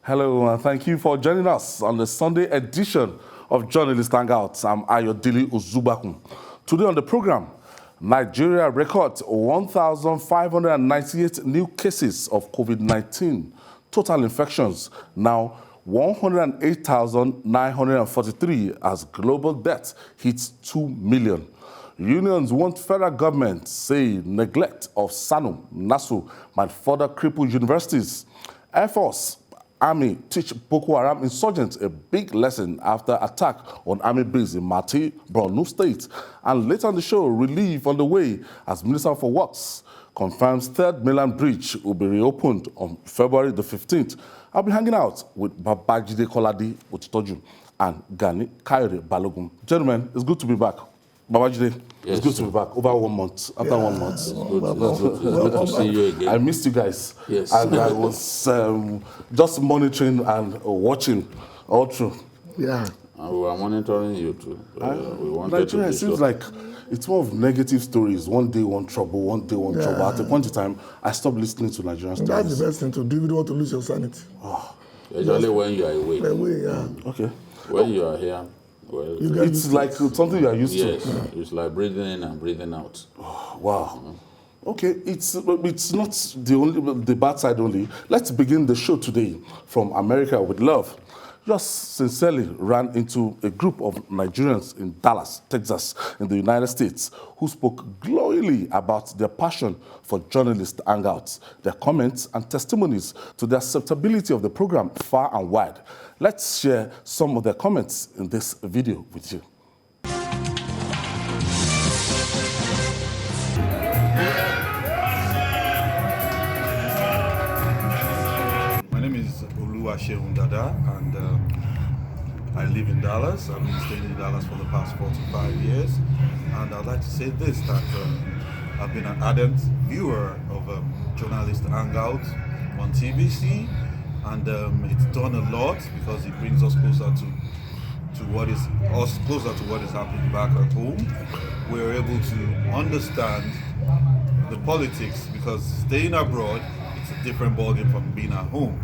Hello, and thank you for joining us on the Sunday edition of Journalist Hangouts. I'm Ayodele Ozubakun. Today on the program, Nigeria records 1,598 new cases of COVID-19. Total infections now 108,943 as global death hits 2 million. Unions want federal government say neglect of SSANU, NASU might further cripple universities. Air Force, Army teach Boko Haram insurgents a big lesson after attack on Army base in Mati, Borno State. And later on the show, relief on the way as Minister for Works confirms third mainland bridge will be reopened on February the 15th. I'll be hanging out with Babajide Kolade Otitoju and Gani Kaire Balogun. Gentlemen, it's good to be back. Babajide, yes, it's good to be back. Over 1 month, after 1 month. It's good to see you again. I missed you guys. Yes. And I was just monitoring and watching all through. Yeah. And we were monitoring you too. We wanted Nigeria, to it seems like it's more of negative stories. One day, one trouble, one day, one trouble. At a point in time, I stopped listening to Nigerian stories. That's the best thing to do if you don't want to lose your sanity. Usually when you are away. Okay. When you are here, well, it's like something you are used to. Yes, it's like breathing in and breathing out. Wow. Okay, it's not the bad side only. Let's begin the show today from America with love. Just sincerely ran into a group of Nigerians in Dallas, Texas, in the United States, who spoke glowingly about their passion for journalist hangouts, their comments and testimonies to the acceptability of the program far and wide. Let's share some of their comments in this video with you. My name is Oluwaseundada, and I live in Dallas. I've been staying in Dallas for the past 45 years. And I'd like to say this, that I've been an ardent viewer of Journalist Hangouts on TVC, and it's done a lot because it brings us closer to what is happening back at home. We're able to understand the politics, because staying abroad, it's a different ballgame from being at home.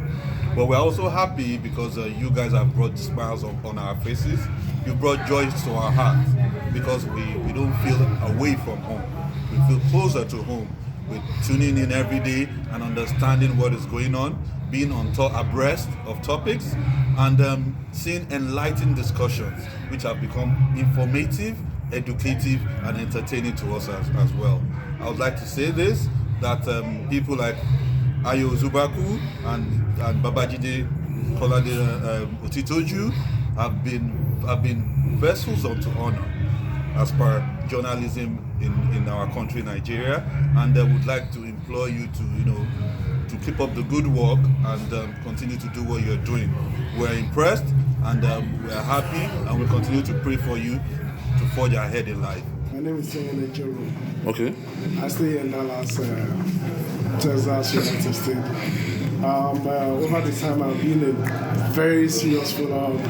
But we're also happy because you guys have brought smiles on our faces. You brought joy to our hearts, because we don't feel away from home. We feel closer to home. We're tuning in every day and understanding what is going on, being abreast of topics, and seeing enlightened discussions which have become informative, educative, and entertaining to us as well. I would like to say this, that people like Ayo Zubaku and Babajide Kolade Otitoju have been vessels unto honor as per journalism in our country, Nigeria, and I would like to implore you to keep up the good work and continue to do what you're doing. We're impressed, and we're happy, and we continue to pray for you to forge ahead in life. My name is Simon Ejero. Okay. I stay in Dallas, Texas, United States. Over the time, I've been a very serious follower of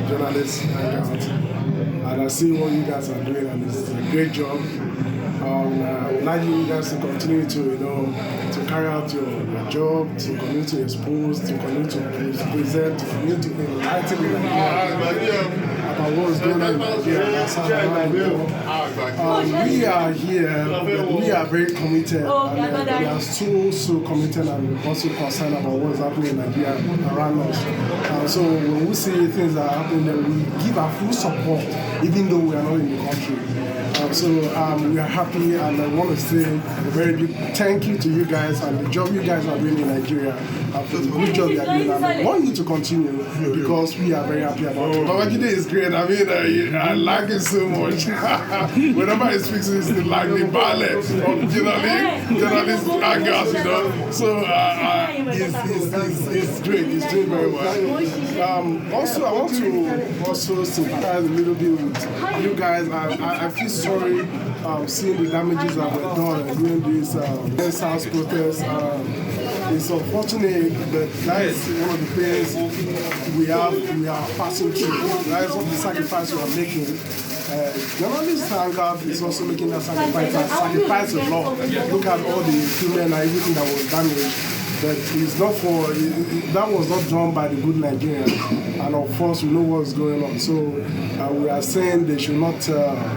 journalists hangouts, and I see what you guys are doing, and it's a great job. I would like you guys to continue to carry out your job, to continue to expose, to continue to present, to continue to enlighten about what is going on in Nigeria. We are here, we are very committed, and we are so committed and also concerned about what is happening in Nigeria around us. So when we see things that are happening, then we give our full support, even though we are not in the country. We are happy, and I want to say a very big thank you to you guys and the job you guys are doing in Nigeria. The good job you are doing, and I want you to continue because we are very happy about it. Babajide is great. I mean, I like it so much. Whenever he speaks, it's like the ballet of journalist hangouts, So it's great. He's doing very well. Also, I want to sympathize a little bit with you guys. I feel sorry seeing the damages that were done during this house protest. It's unfortunate, but that is one of the things we are passing through. That is what the sacrifice we are making. Journalist hangout is also making that sacrifice a lot. Look at all the equipment and everything that was damaged. but it's not for, that was not done by the good Nigerians. And of course, we know what's going on. So we are saying they should not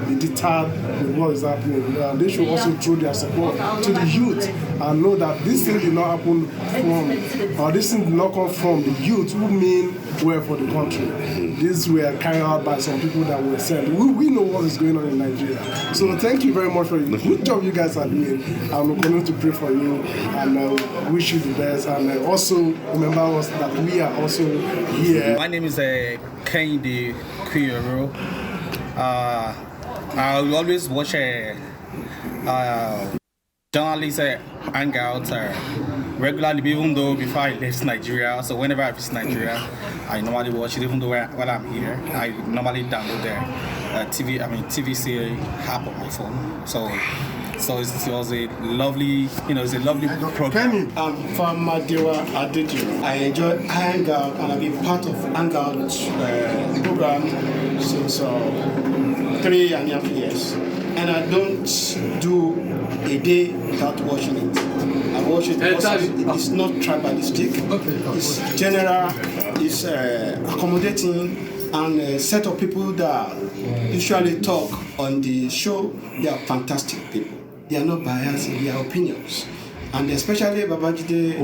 be deterred with what is happening. They should also throw their support to the youth and know that this thing did not happen from, or this thing did not come from the youth who mean well for the country. These were carried out by some people that were sent. We know what is going on in Nigeria. So thank you very much for the good job you guys are doing. I'm going to pray for you and wish you the best. And also remember us that we are also here. My name is Kehinde Kuyoro. I will always watch journalists hangout regularly, even though before I left Nigeria. So whenever I visit Nigeria, I normally watch it. Even though while I'm here, I normally download the TVC app on my phone. So it was a lovely, it's a lovely program. I'm from Madewa Adejo. I enjoy Hangout and I've been part of Hangout program since 3.5 years. And I don't do a day without watching it. I watch it because it's not tribalistic. It's general, it's accommodating, and a set of people that usually talk on the show, they are fantastic people. They are not biased in their opinions. And especially Babajide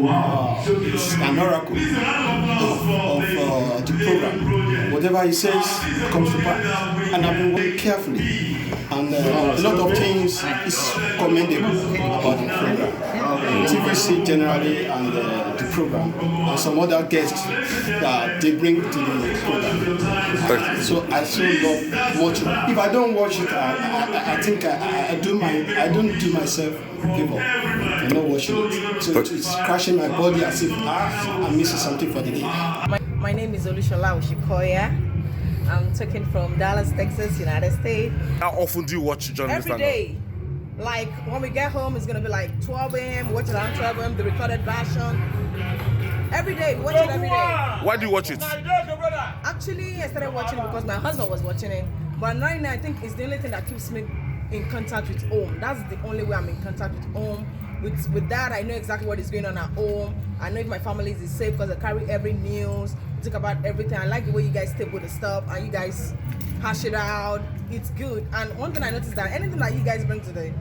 is an oracle of the program. Whatever he says comes to pass. And I've been working carefully. And a lot of things is commendable about the program. TVC generally and the program. And some other guests that they bring to the program. So I so love watching. If I don't watch it, I think I don't do myself favor. I'm not watching it. So it's crashing my body as if I'm missing something for the day. My name is Olushola Oshikoya. I'm talking from Dallas, Texas, United States. How often do you watch journalists? Every day. Like when we get home, it's gonna be like 12 a.m. Watch it around 12 a.m. The recorded version. Every day, we watch it every day. Why do you watch it? Actually, I started watching it because my husband was watching it. But right now, I think it's the only thing that keeps me in contact with home. That's the only way I'm in contact with home. With that, I know exactly what is going on at home. I know if my family is safe because I carry every news, talk about everything. I like the way you guys table the stuff and you guys hash it out. It's good. And one thing I noticed that anything that you guys bring to the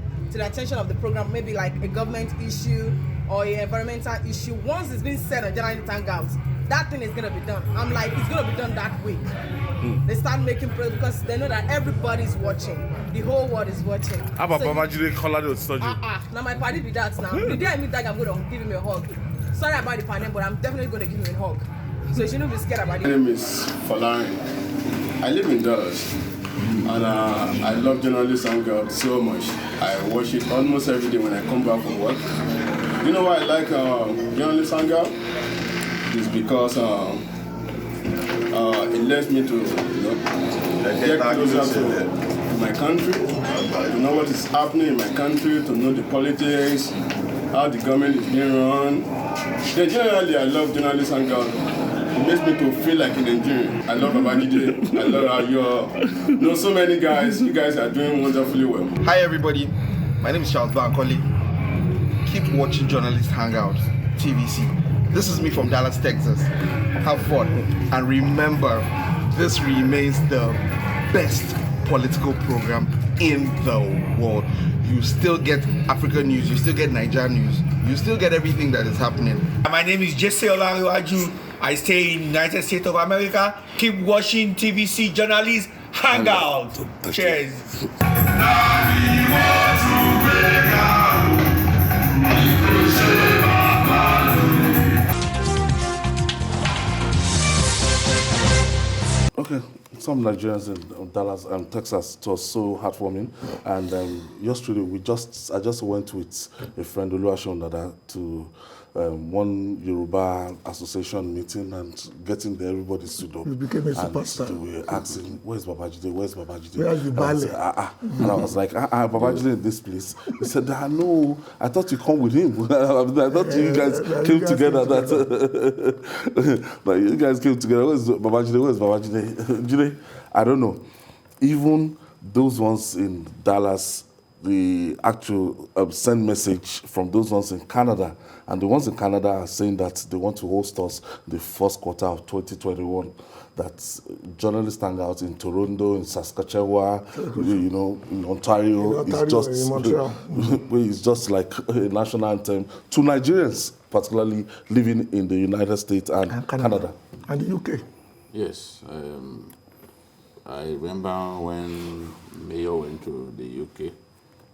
attention of the program, maybe like a government issue or an environmental issue, once it's been said on Journalist Hangouts, that thing is gonna be done. I'm like, it's gonna be done that week. They start making progress because they know that everybody's watching. The whole world is watching. How about Babajide Kolade Otoju? Now my party be that now. The day I meet that guy, I'm gonna give him a hug. Sorry about the panel, but I'm definitely gonna give him a hug. So you shouldn't be scared about it. My name is Folarin. I live in Dallas. And I love Journalist Hangout so much. I watch it almost every day when I come back from work. You know why I like Journalist Hangout? It's because it lets me to get closer to my country, to know what is happening in my country, to know the politics, how the government is being run. Then generally, I love Journalist Hangout. It makes me to feel like a Nigerian. I love Babajide. I love how you know so many guys. You guys are doing wonderfully well. Hi everybody, my name is Charles Bankole. Keep watching Journalist Hangout, TVC. This is me from Dallas, Texas. Have fun. And remember, this remains the best political program in the world. You still get African news, you still get Nigerian news, you still get everything that is happening. My name is Jesse Olariwaju. I stay in the United States of America. Keep watching TVC Journalist Hangout. Cheers. Okay, some Nigerians in Dallas and Texas, it was so heartwarming. And yesterday, I just went with a friend, Oluwashewundada, to one Yoruba association meeting, and getting there, everybody stood up. You became a superstar. And they were asking, where's Babajide? Where's Babajide? Where's the ballet? And I was like, Babajide in this place. He said, no, I thought you come with him. I thought you guys came together. Like, you guys came together. Where's Babajide? Where's Babajide? I don't know. Even those ones in Dallas, the actual send message from those ones in Canada. And the ones in Canada are saying that they want to host us the first quarter of 2021. That journalists hang out in Toronto, in Saskatchewan, in Ontario. In Montreal. It's just like a national anthem to Nigerians, particularly living in the United States and Canada. And the UK. Yes. I remember when Mayor went to the UK,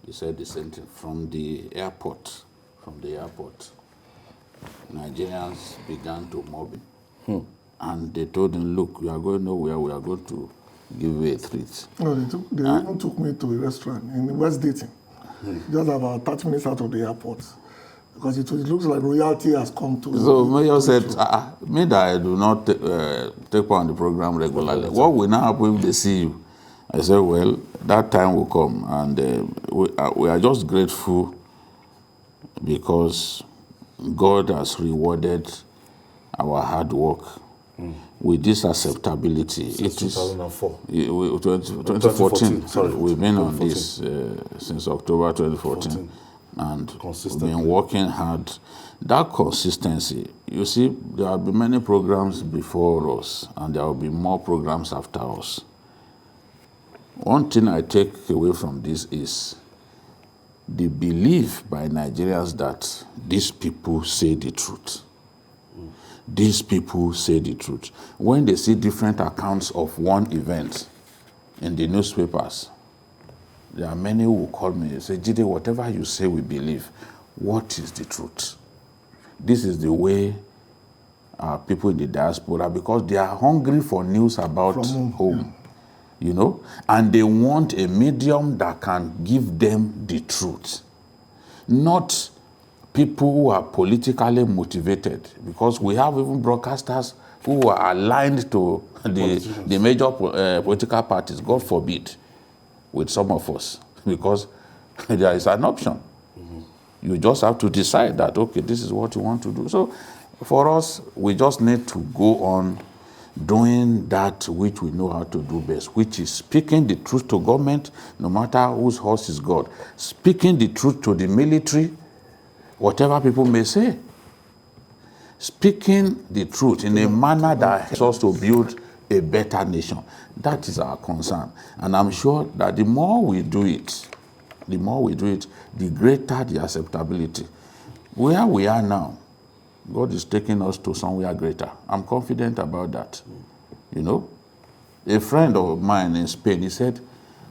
he said the same thing. From the airport, Nigerians began to mob him. And they told him, look, we are going nowhere, we are going to give you a treat. No, they even took me to a restaurant in West Dating, just about 30 minutes out of the airport. Because it looks like royalty has come to... So Mayor said, me that I do not take part in the program regularly. What will now happen if they see you? I said, well, that time will come. And we are just grateful because God has rewarded our hard work with this acceptability. Since 2004. 2014. Sorry, we've been on this since October 2014. And we've been working hard. That consistency, you see, there will be many programs before us, and there will be more programs after us. One thing I take away from this is the belief by Nigerians that these people say the truth. These people say the truth. When they see different accounts of one event in the newspapers, there are many who will call me and say, Jide, whatever you say, we believe. What is the truth? This is the way people in the diaspora, because they are hungry for news about home, and they want a medium that can give them the truth. Not people who are politically motivated, because we have even broadcasters who are aligned to the major political parties, God forbid, with some of us, because there is an option. You just have to decide that, okay, this is what you want to do. So for us, we just need to go on doing that which we know how to do best, which is speaking the truth to government, no matter whose horse is God. Speaking the truth to the military, whatever people may say. Speaking the truth in a manner that helps us to build a better nation. That is our concern. And I'm sure that the more we do it, the greater the acceptability. Where we are now, God is taking us to somewhere greater. I'm confident about that. A friend of mine in Spain, he said,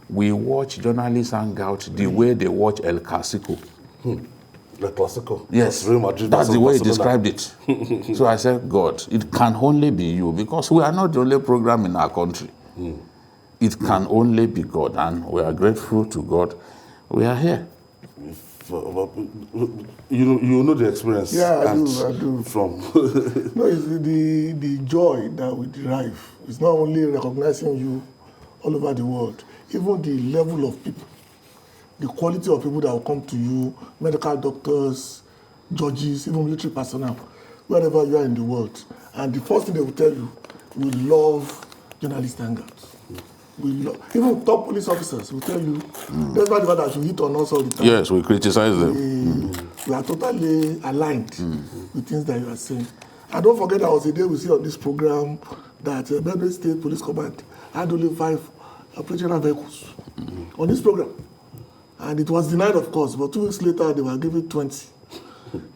we watch journalists hang out the way they watch El Clasico. El Clasico? Yes, Real Madrid, that's the way he described it. So I said, God, it can only be you, because we are not the only program in our country. It can only be God, and we are grateful to God. We are here. You know the experience. Yeah, I do. From no, it's the joy that we derive. It's not only recognizing you all over the world, even the level of people, the quality of people that will come to you, medical doctors, judges, even military personnel, wherever you are in the world. And the first thing they will tell you, we love journalist hangouts. Even top police officers will tell you, despite the fact that you hit on us all the time. Yes, we criticize them. We are totally aligned with things that you are saying. And don't forget, there was a day we see on this program that Benue State Police Command had only 5 operational vehicles on this program. And it was denied, of course, but 2 weeks later, they were given 20.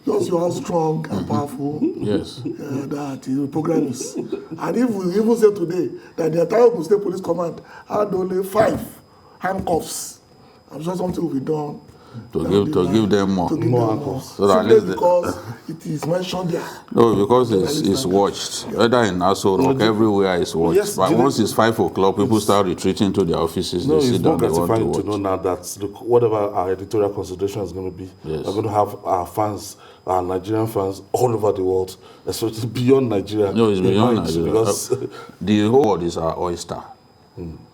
Just you how strong and powerful that the program is. And if we even say today that the entire Ogun State Police Command had only 5 handcuffs, I'm sure something will be done. To give them more. handcuffs. So that because it is mentioned there. No, because it's watched. Whether in NASU or everywhere it's watched. Yes, but once it's 5 o'clock, people start retreating to their offices. No, they it's sit down, more they want gratifying to to watch. know now that look, whatever our editorial consideration is going to be, we're going to have our fans, our Nigerian fans all over the world, especially beyond Nigeria. No, it's beyond Nigeria. Because the whole world is our oyster.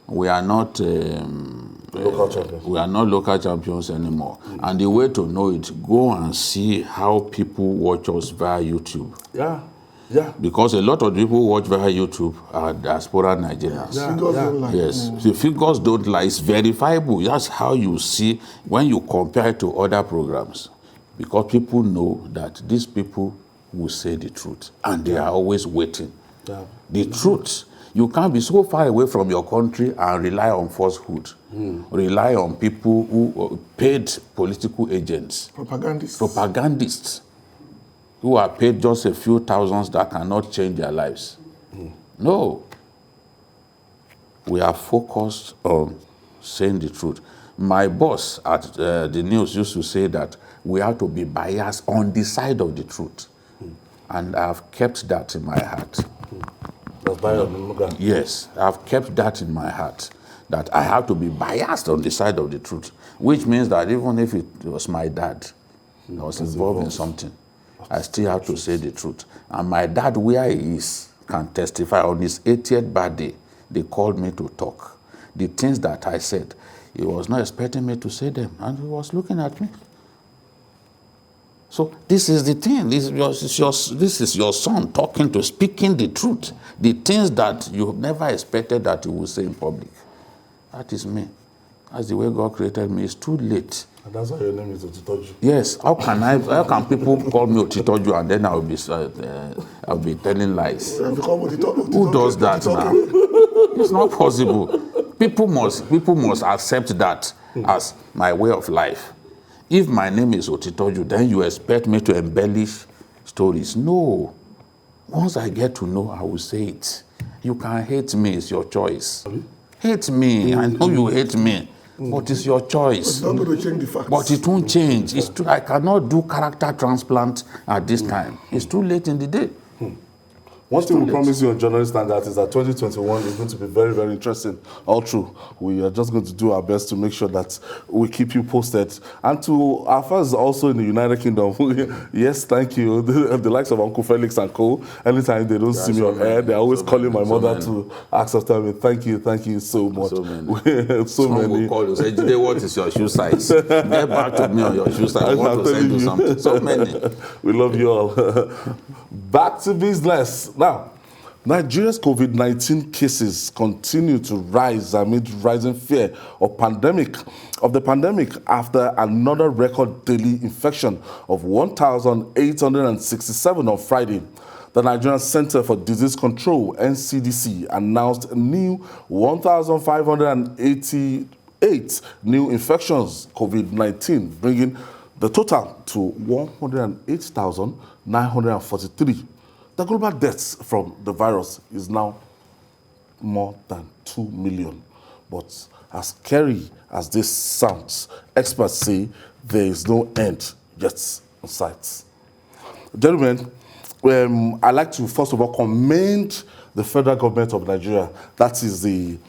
We are not local champions. We are not local champions anymore. And the way to know it, go and see how people watch us via YouTube. Yeah. Yeah. Because a lot of people who watch via YouTube are diaspora Nigerians. Figures don't lie. Yes, the figures don't lie. It's verifiable. That's how you see when you compare it to other programs. Because people know that these people will say the truth. And they are always waiting. Yeah. The truth. You can't be so far away from your country and rely on falsehood. Rely on people who paid political agents. Propagandists. Who are paid just a few thousands that cannot change their lives. No. We are focused on saying the truth. My boss at the news used to say that we have to be biased on the side of the truth. And I've kept that in my heart. Yes, I've kept that in my heart. That I have to be biased on the side of the truth. Which means that even if it was my dad that was involved in something, I still have to say the truth. And my dad, where he is, can testify. On his 80th birthday, they called me to talk. The things that I said, he was not expecting me to say them, and he was looking at me. So this is the thing. This is your son speaking the truth. The things that you never expected that he would say in public. That is me. That's the way God created me. It's too late. And that's why your name is Otitoju. Yes. How can people call me Otitoju and then I'll be telling lies? Who does that now? It's not possible. People must accept that as my way of life. If my name is Otitoju, then you expect me to embellish stories. No. Once I get to know, I will say it. You can hate me, it's your choice. Hate me. I know you hate me. But it's your choice. It's not going to change the facts. But it won't change. It's too, I cannot do character transplant at this time. It's too late in the day. One thing we promise you on Journalist Standard is that 2021 is going to be very, very interesting. All true. We are just going to do our best to make sure that we keep you posted. And to our fans also in the United Kingdom, yes, thank you. The likes of Uncle Felix and Co. Anytime they don't see me on air, they're always calling my mother to ask after me. Thank you so much. So many. Someone will call you, say, Jide, what is your shoe size? Get back to me on your shoe size. I want to send you something. So many. We love you all. Back to business. Now, Nigeria's COVID-19 cases continue to rise amid rising fear of the pandemic after another record daily infection of 1,867 on Friday. The Nigerian Center for Disease Control, NCDC, announced a new 1,588 new infections COVID-19, bringing the total to 108,943. The global deaths from the virus is now more than 2 million. But as scary as this sounds, experts say there is no end yet in sight. Gentlemen, I'd like to first of all commend the federal government of Nigeria. That is the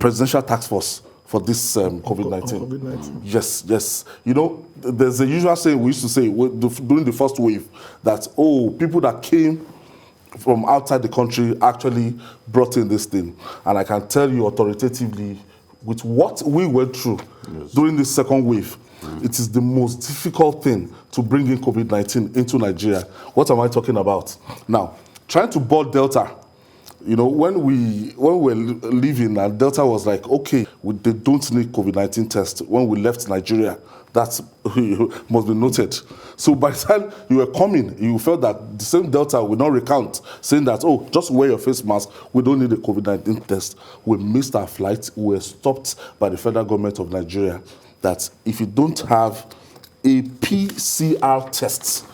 presidential task force for this COVID-19. Yes. You know, there's a usual saying we used to say during the first wave that, people that came from outside the country actually brought in this thing. And I can tell you authoritatively, with what we went through during this second wave, it is the most difficult thing to bring in COVID-19 into Nigeria. What am I talking about? Now, trying to board Delta, you know, when we were leaving, and Delta was like, okay, they don't need COVID-19 test when we left Nigeria. That must be noted. So by the time you were coming, you felt that the same Delta will not recount, saying that, just wear your face mask, we don't need a COVID-19 test. We missed our flight. We were stopped by the federal government of Nigeria that if you don't have a PCR test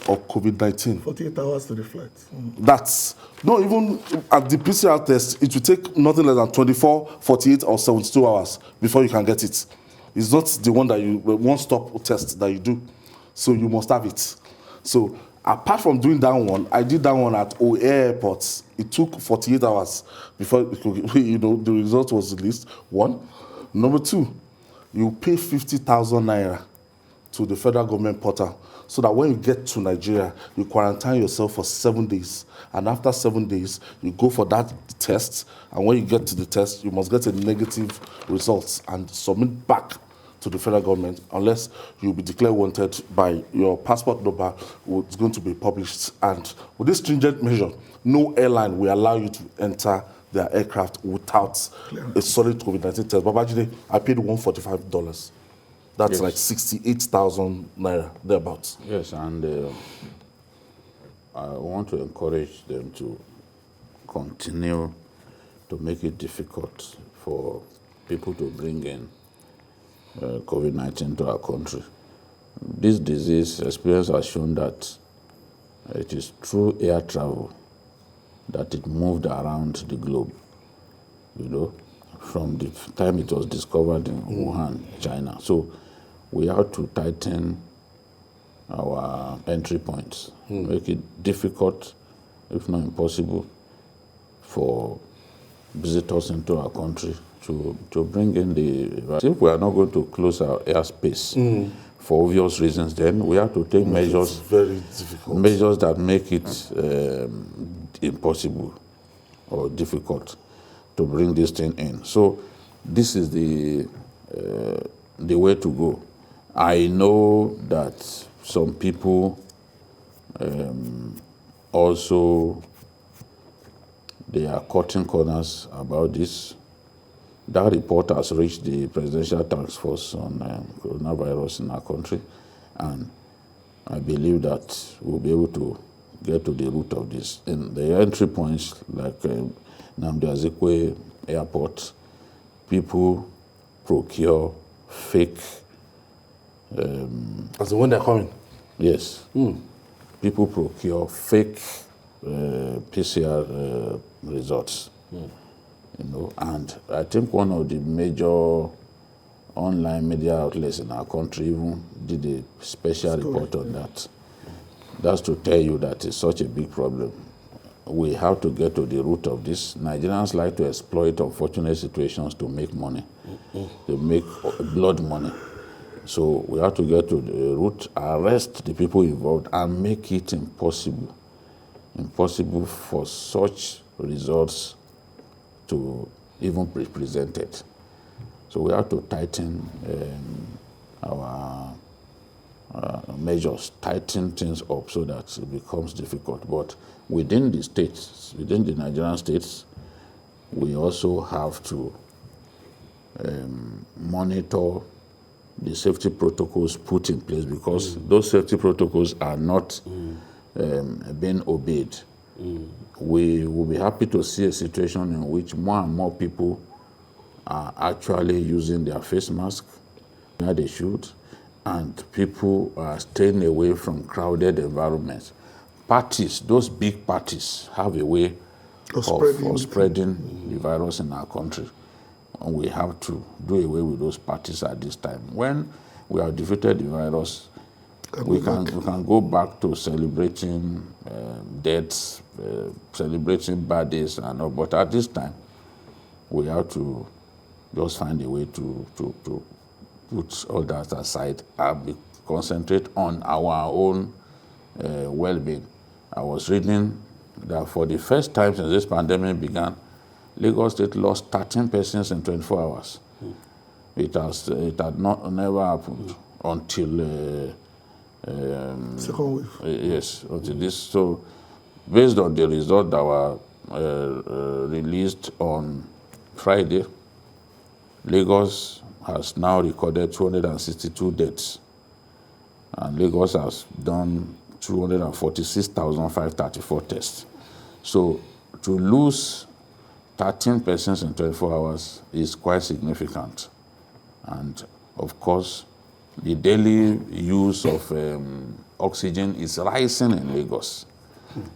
of COVID-19. 48 hours to the flight. That's, no, even at the PCR test, it will take nothing less than 24, 48, or 72 hours before you can get it. It's not the one-stop test that you do. So you must have it. So apart from doing that one, I did that one at OA Airport. It took 48 hours before the result was released. One. Number two, you pay 50,000 naira to the federal government portal so that when you get to Nigeria, you quarantine yourself for 7 days. And after 7 days, you go for that test. And when you get to the test, you must get a negative result and submit back to the federal government unless you'll be declared wanted by your passport number, which is going to be published. And with this stringent measure, no airline will allow you to enter their aircraft without a solid COVID-19 test. Babajide, I paid $145. That's like 68,000 naira, thereabouts. Yes, and I want to encourage them to continue to make it difficult for people to bring in COVID-19 to our country. This disease experience has shown that it is through air travel that it moved around the globe, from the time it was discovered in Wuhan, China. So we have to tighten our entry points, make it difficult, if not impossible, for visitors into our country to bring in the... If we are not going to close our airspace for obvious reasons, then we have to take measures, very difficult. Measures that make it impossible or difficult to bring this thing in. So this is the way to go. I know that some people also, they are cutting corners about this. That report has reached the Presidential Task Force on coronavirus in our country, and I believe that we'll be able to get to the root of this. In the entry points, like Nnamdi Azikiwe Airport, people procure fake... As in when they're coming? Yes. People procure fake PCR results. And I think one of the major online media outlets in our country even did a special report on that. That's to tell you that it's such a big problem. We have to get to the root of this. Nigerians like to exploit unfortunate situations to make money, to make blood money. So we have to get to the root, arrest the people involved, and make it impossible for such results to even be presented. So we have to tighten our measures, tighten things up so that it becomes difficult. But within the states, within the Nigerian states, we also have to monitor the safety protocols put in place, because those safety protocols are not being obeyed. We will be happy to see a situation in which more and more people are actually using their face mask that they should, and people are staying away from crowded environments. Parties, those big parties, have a way of spreading the virus in our country. And we have to do away with those parties at this time. When we have defeated the virus, we can go back to celebrating deaths, celebrating bad days and all. But at this time, we have to just find a way to put all that aside and concentrate on our own well-being. I was reading that for the first time since this pandemic began, Lagos State lost 13 persons in 24 hours. It had never happened until second wave. Yes, until this. So, based on the result that were released on Friday, Lagos has now recorded 262 deaths, and Lagos has done 246,534 tests. So, to lose 13 persons in 24 hours is quite significant. And of course, the daily use of oxygen is rising in Lagos.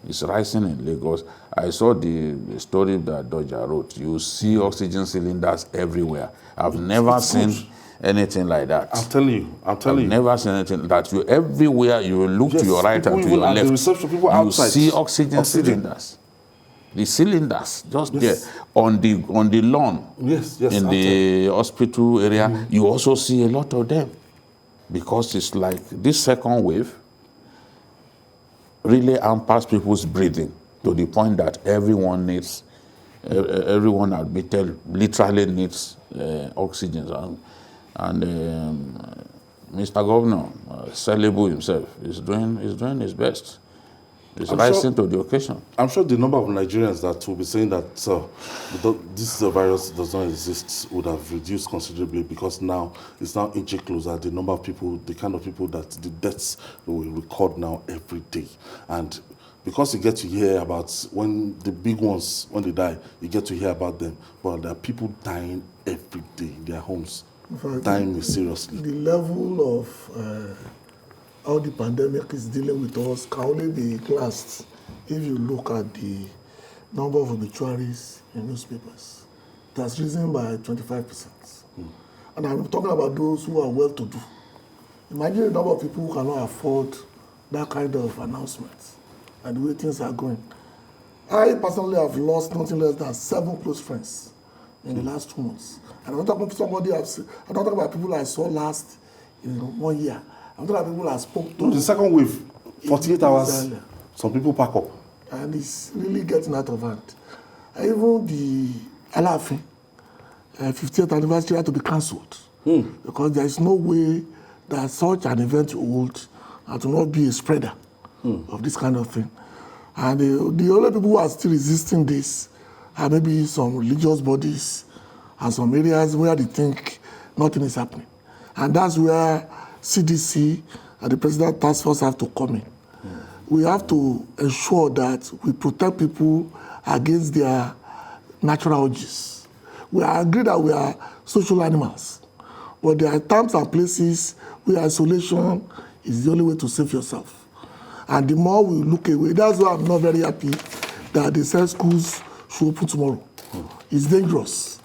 It's rising in Lagos. I saw the story that Doja wrote. You see oxygen cylinders everywhere. I've never seen anything like that. I'm telling you. I've never seen anything that you everywhere you look to your right and to your left. The reception, people you outside see oxygen cylinders. The cylinders just there on the lawn in the hospital area. You also see a lot of them, because it's like this second wave really hampers people's breathing to the point that everyone admitted literally needs oxygen. And Mr. Governor, Selibu himself, is doing his best. He's rising to the occasion. I'm sure the number of Nigerians that will be saying that this virus does not exist would have reduced considerably, because now it's now inching closer. The number of people, the kind of people that the deaths will record now every day. And because you get to hear about when the big ones, when they die, you get to hear about them. But there are people dying every day in their homes, dying seriously. The level of how the pandemic is dealing with us can only be classed if you look at the number of obituaries in newspapers. It has risen by 25%. And I'm talking about those who are well-to-do. Imagine the number of people who cannot afford that kind of announcement and the way things are going. I personally have lost nothing less than 7 close friends in the last 2 months. And I'm not talking about somebody I'm not talking about people I saw last in 1 year. I'm talking about people I spoke to. The second wave, 48 hours, some people pack up. And it's really getting out of hand. Even the Alafin 50th anniversary had to be cancelled. Because there is no way that such an event will hold and to not be a spreader of this kind of thing. And the only people who are still resisting this are maybe some religious bodies and some areas where they think nothing is happening. And that's where CDC and the President Task Force have to come in. We have to ensure that we protect people against their natural urges. We agree that we are social animals, but there are times and places where isolation is the only way to save yourself. And the more we look away, that's why I'm not very happy that they said schools should open tomorrow. It's dangerous.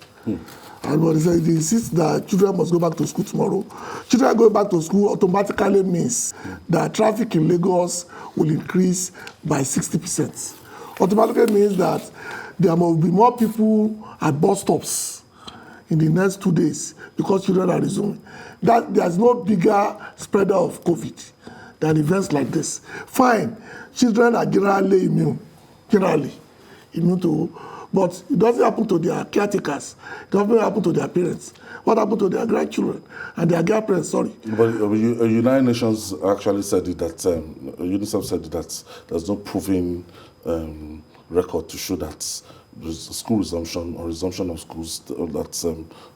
And what they insist that children must go back to school tomorrow. Children going back to school automatically means that traffic in Lagos will increase by 60%. Automatically means that there must be more people at bus stops in the next 2 days because children are resuming. That there's no bigger spreader of COVID than events like this. Fine, children are generally immune to. But it doesn't happen to their caretakers. It doesn't happen to their parents. What happened to their grandchildren and their grandparents, sorry. But United Nations actually said it that, UNICEF said that there's no proven record to show that school resumption or resumption of schools, that's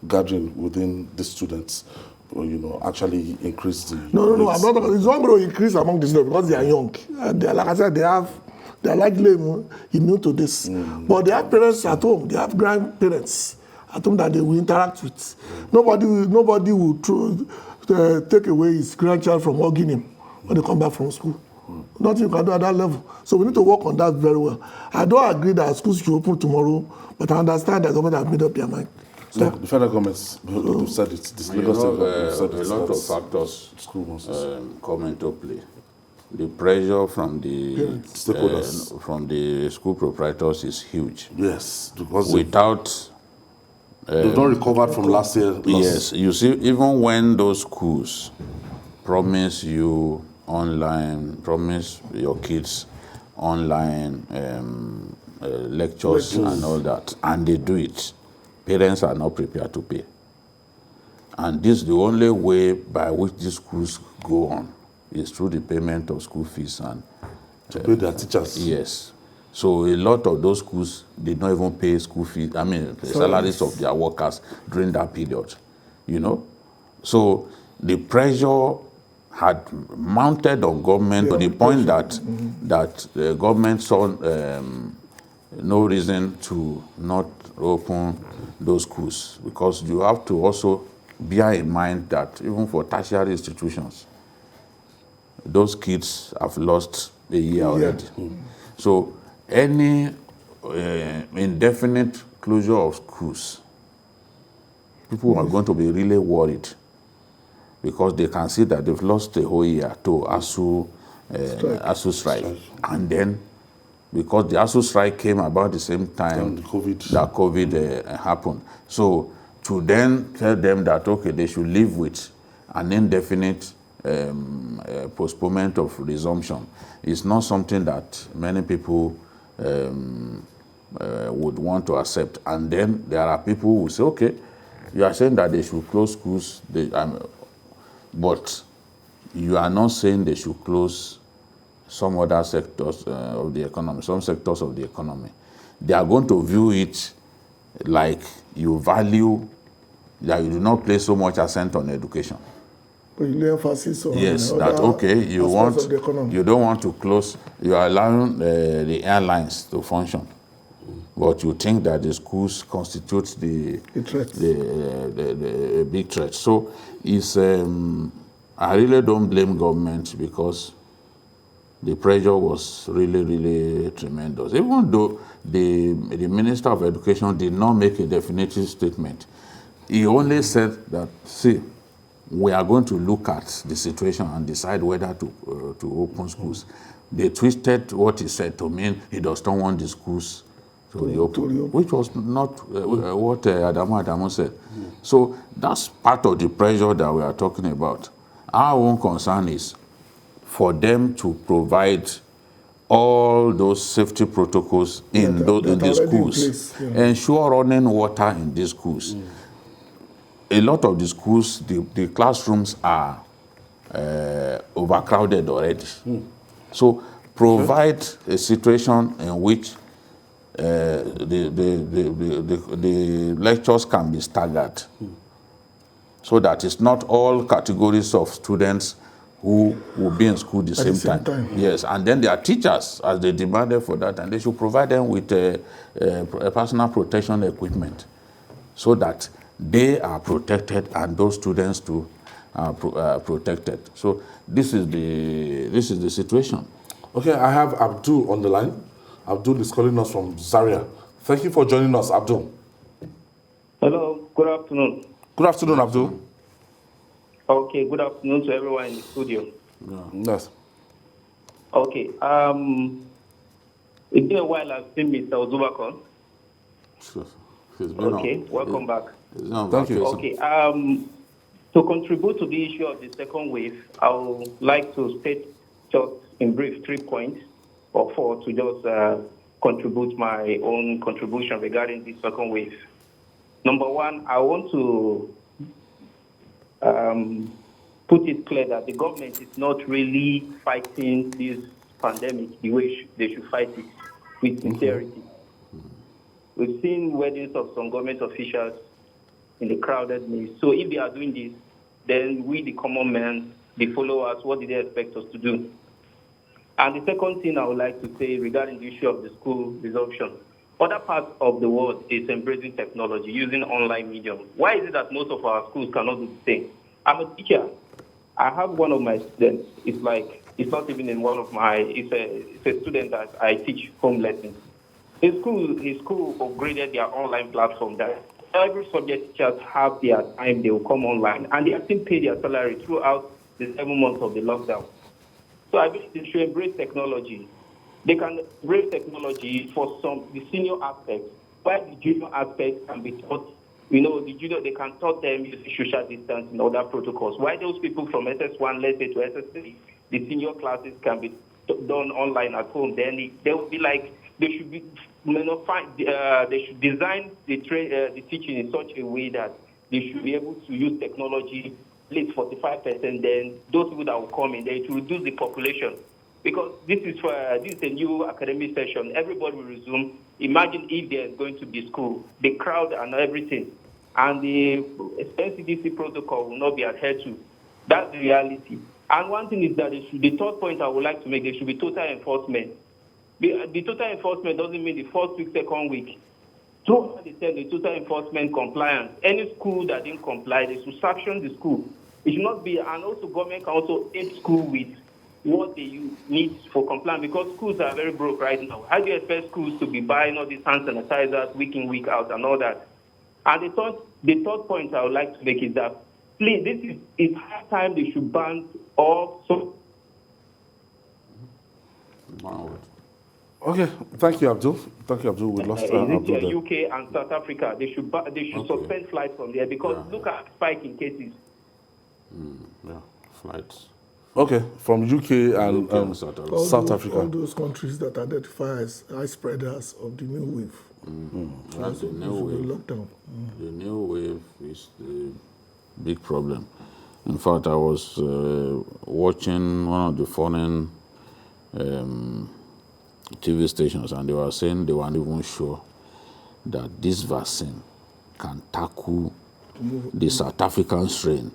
gathering within the students, actually increase the No, I'm not. It's not going to increase among the students because they are young. And like I said, they are likely immune to this. But they have parents at home, they have grandparents at home that they will interact with. Nobody will take away his grandchild from hugging him when they come back from school. Nothing you can do at that level. So we need to work on that very well. I don't agree that schools should open tomorrow, but I understand that the government have made up their mind. So, the federal government said it. This Lagos a lot of factors come into play. The pressure from the stakeholders, from the school proprietors is huge. Yes, because without they've not recovered from last year. Yes, you see, even when those schools promise you online, promise your kids online lectures and all that, and they do it, parents are not prepared to pay. And this is the only way by which these schools go on, is through the payment of school fees and to pay their teachers. Yes. So a lot of those schools did not even pay school fees, the salaries of their workers during that period, So the pressure had mounted on government to the point that the government saw no reason to not open those schools, because you have to also bear in mind that even for tertiary institutions, those kids have lost a year already. So any indefinite closure of schools, people are going to be really worried, because they can see that they've lost a whole year to ASU strike. And then, because the ASU strike came about the same time that COVID happened. So to then tell them that, okay, they should live with an indefinite postponement of resumption is not something that many people would want to accept. And then there are people who say, okay, You are saying that they should close schools, but you are not saying they should close some other sectors of the economy, some sectors of the economy. They are going to view it like you value, that you do not place so much accent on education. But you lay emphasis on yes, that okay, you don't want to close, you are allowing the airlines to function. But you think that the schools constitute the big threat. So it's, I really don't blame government because the pressure was really, really tremendous. Even though the Minister of Education did not make a definitive statement, he only said that, see, we are going to look at the situation and decide whether to open schools. They twisted what he said to mean he does not want the schools to reopen, which was not what Adamu said. So that's part of the pressure that we are talking about. Our own concern is for them to provide all those safety protocols in the schools, ensure running water in these schools. A lot of the schools, the classrooms are overcrowded already. So provide a situation in which the lectures can be staggered, so that it's not all categories of students who will be in school at the same time. Yes, and then their teachers, as they demanded for that, and they should provide them with a personal protection equipment, so that they are protected and those students too are protected. So this is the situation. Okay, I have Abdul on the line. Abdul is calling us from Zaria. Thank you for joining us, Abdul. Hello, good afternoon. Good afternoon, Abdul. Okay, good afternoon to everyone in the studio. Yes. Okay, it's been a while I've seen Mr. Ozubakon. Okay, welcome back. Thank you. Okay, to contribute to the issue of the second wave, I would like to state just in brief 3 points or 4 to just contribute my own contribution regarding the second wave. Number 1, I want to put it clear that the government is not really fighting this pandemic the way they should fight it, with sincerity. We've seen weddings of some government officials in the crowded place. So if they are doing this, then we, the common man, the followers, what did they expect us to do? And the second thing I would like to say regarding the issue of the school resumption, other parts of the world is embracing technology, using online medium. Why is it that most of our schools cannot do the same? I'm a teacher. I have one of my students. It's not even in one of my, it's a student that I teach home lessons. His school upgraded their online platform that every subject teachers have their time, they will come online, and they are still paid their salary throughout the 7 months of the lockdown. So I believe they should embrace technology. They can embrace technology for the senior aspects, while the junior aspects can be taught, the junior, they can taught them using social distance and other protocols. While those people from SS1, let's say, to SS3, the senior classes can be done online at home, then they will be like, they should be, they should design the teaching in such a way that they should be able to use technology, at least 45%, then those people that will come in, they to reduce the population. Because this is a new academic session. Everybody will resume. Imagine if there's going to be school, the crowd and everything, and the NCDC protocol will not be adhered to. That's the reality. And one thing is that the third point I would like to make, there should be total enforcement. The total enforcement doesn't mean the first week, second week. Throughout the term, the total enforcement compliance. Any school that didn't comply, they should sanction the school. It should not be, and also government can also aid school with what they need for compliance, because schools are very broke right now. How do you expect schools to be buying all these hand sanitizers week in, week out and all that? And the third point I would like to make is that, please, it's high time they should ban all. Okay, thank you, Abdul. Thank you, Abdul. We lost Abdul. UK and South Africa, they should suspend flights from there, because look at spike in cases. Flights. Okay, from UK and South Africa. All those countries that identify as high spreaders of the new wave. That's the new wave. The new wave is the big problem. In fact, I was watching one of the foreign TV stations, and they were saying they weren't even sure that this vaccine can tackle the South African strain.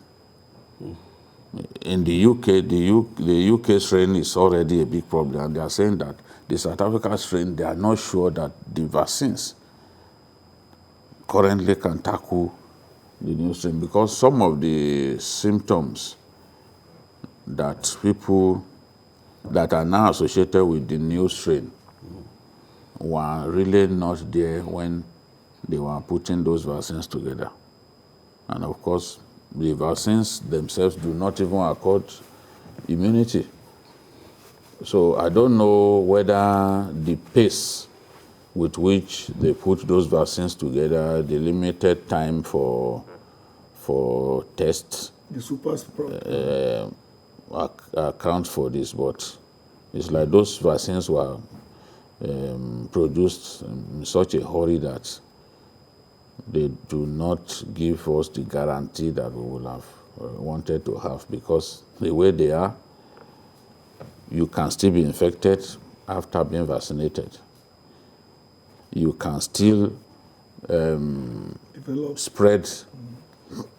In the UK, the UK strain is already a big problem, and they are saying that the South African strain, they are not sure that the vaccines currently can tackle the new strain, because some of the symptoms that people that are now associated with the new strain were really not there when they were putting those vaccines together. And of course, the vaccines themselves do not even accord immunity. So I don't know whether the pace with which they put those vaccines together, the limited time for tests, the super accounts for this, but it's like those vaccines were produced in such a hurry that they do not give us the guarantee that we will have wanted to have, because the way they are, you can still be infected after being vaccinated. You can still spread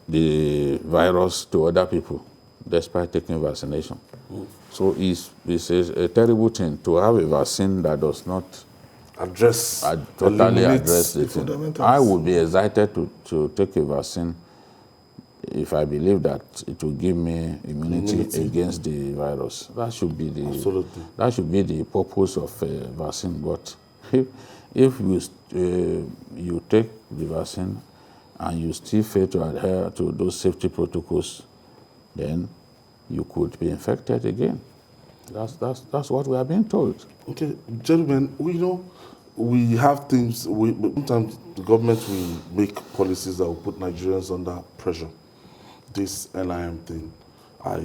the virus to other people despite taking vaccination. So it's a terrible thing to have a vaccine that does not totally address the thing. I would be excited to take a vaccine if I believe that it will give me immunity against the virus. That should be the purpose of a vaccine. But if you take the vaccine and you still fail to adhere to those safety protocols, then you could be infected again. That's what we are being told. Okay, gentlemen, we have things. Sometimes the government will make policies that will put Nigerians under pressure. This NIM thing, I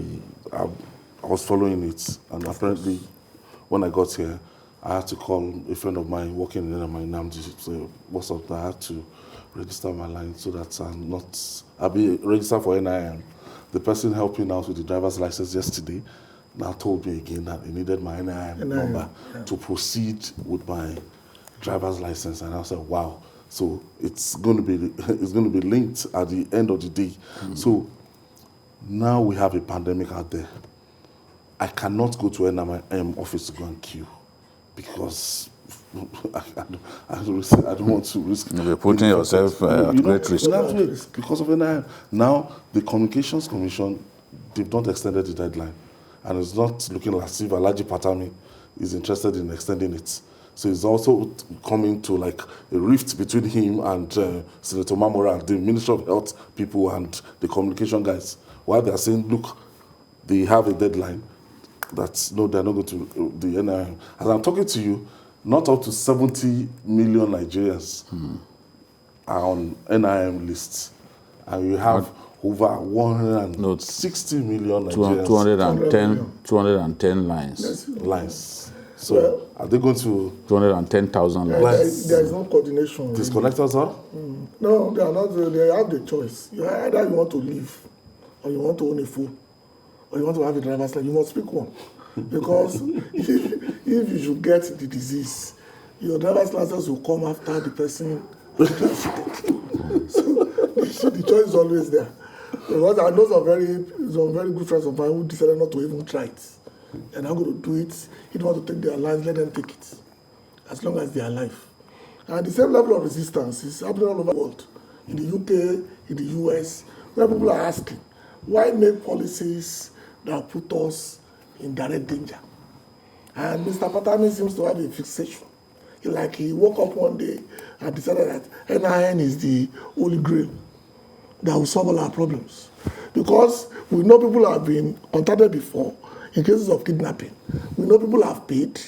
was following it, and apparently, when I got here, I had to call a friend of mine working in NIM to say, what's up? I had to register my line so that I'll be registered for NIM. The person helping out with the driver's license yesterday now told me again that he needed my NIM number to proceed with my driver's license, and I said, wow. So it's going to be linked at the end of the day. So now we have a pandemic out there. I cannot go to NIM office to go and queue because I don't want to risk. You're putting yourself at great risk. Because of NIM. Now the Communications Commission, they've not extended the deadline, and it's not looking like if Alhaji Patami is interested in extending it. So it's also coming to like a rift between him and Senator Mamora, the Minister of Health people, and the communication guys. While they're saying, look, they have a deadline, they're not going to the NIM. As I'm talking to you, not up to 70 million Nigerians are on NIM lists. And you have over 160 million Nigerians. 210 lines. So are they going to 210,000 lines? There is no coordination. Disconnectors are? No, they are not. They have the choice. Either you want to leave, or you want to own a phone, or you want to have a driver's license. You must pick one, because if you should get the disease, your driver's license will come after the person. So the choice is always there. Because I know some very good friends of mine who decided not to even try it. And I'm going to do it. If they want to take their lives, let them take it, as long as they are alive. And the same level of resistance is happening all over the world. In the UK, in the US, where people are asking, why make policies that put us in direct danger? And Mr. Patami seems to have a fixation. He woke up one day and decided that NIN is the holy grail that will solve all our problems. Because we know people have been contacted before in cases of kidnapping. We know people have paid.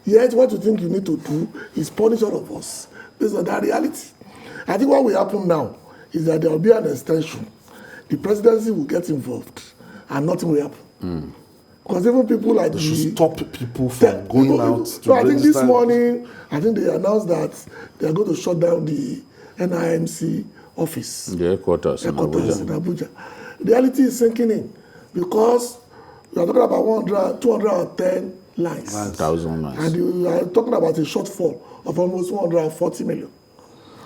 Yet what you think you need to do is punish all of us based on that reality. I think what will happen now is that there will be an extension. The presidency will get involved and nothing will happen. Because even people like they should stop people from going out to I think this register. morning, I think they announced that they are going to shut down the NIMC office. The headquarters in Abuja. The reality is sinking in because we are talking about 210 lines. 1,000 lines. And you are talking about a shortfall of almost 140 million.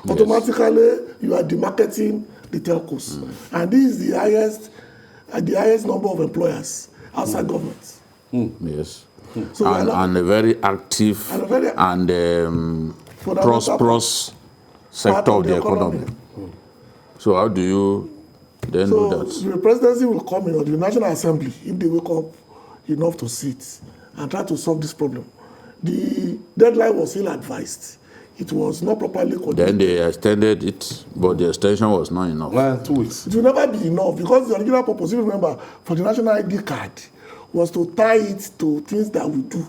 Yes. Automatically, you are demarketing the telcos. And this is the highest number of employers outside government. Yes. So and a very active and prosperous sector of the economy. So how do you then do that? The presidency will come in, or the National Assembly, if they wake up enough to sit and try to solve this problem. The deadline was ill-advised. It was not properly coordinated. Then they extended it, but the extension was not enough. Well, 2 weeks. It will never be enough because the original purpose, if you remember, for the national ID card was to tie it to things that we do.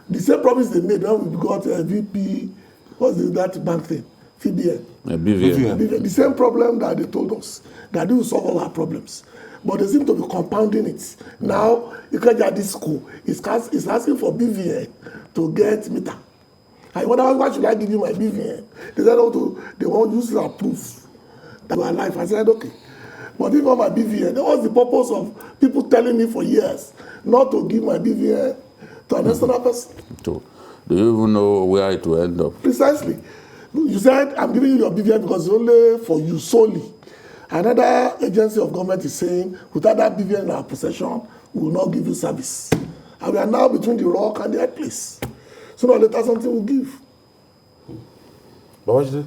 The same promise they made when we got VP, what's that bank thing? CBN. BVN. The same problem that they told us, that they will solve all our problems. But they seem to be compounding it. Now, Ikeja school is asking for BVN to get meter. I wonder, why should I give you my BVN? They said, they won't use it as proof that we are alive. I said, okay. But if you want my BVN, that was the purpose of people telling me for years not to give my BVN to an external person. So, do you even know where it will end up? Precisely. You said, I'm giving you your BVN because it's only for you solely. Another agency of government is saying, without that BVN in our possession, we will not give you service. And we are now between the rock and the hard place. Sooner or later, something will give. But what is it?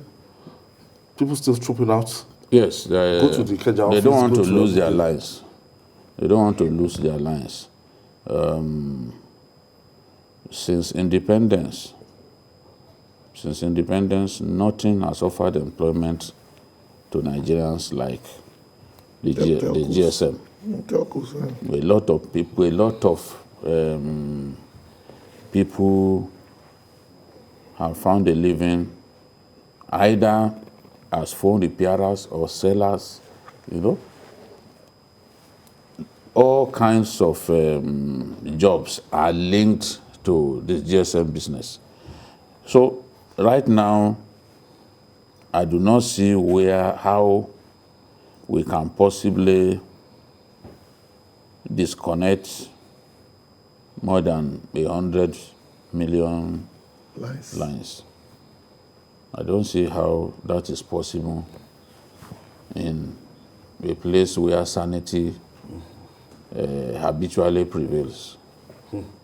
People still trooping out. Yes, go to the Ikeja office. They don't want to lose their lives. They don't want to lose their lives. Since independence, nothing has offered employment to Nigerians like the GSM. A lot of people have found a living either as phone repairers or sellers, all kinds of jobs are linked to this GSM business. So right now, I do not see how we can possibly disconnect more than 100 million lines. I don't see how that is possible in a place where sanity habitually prevails.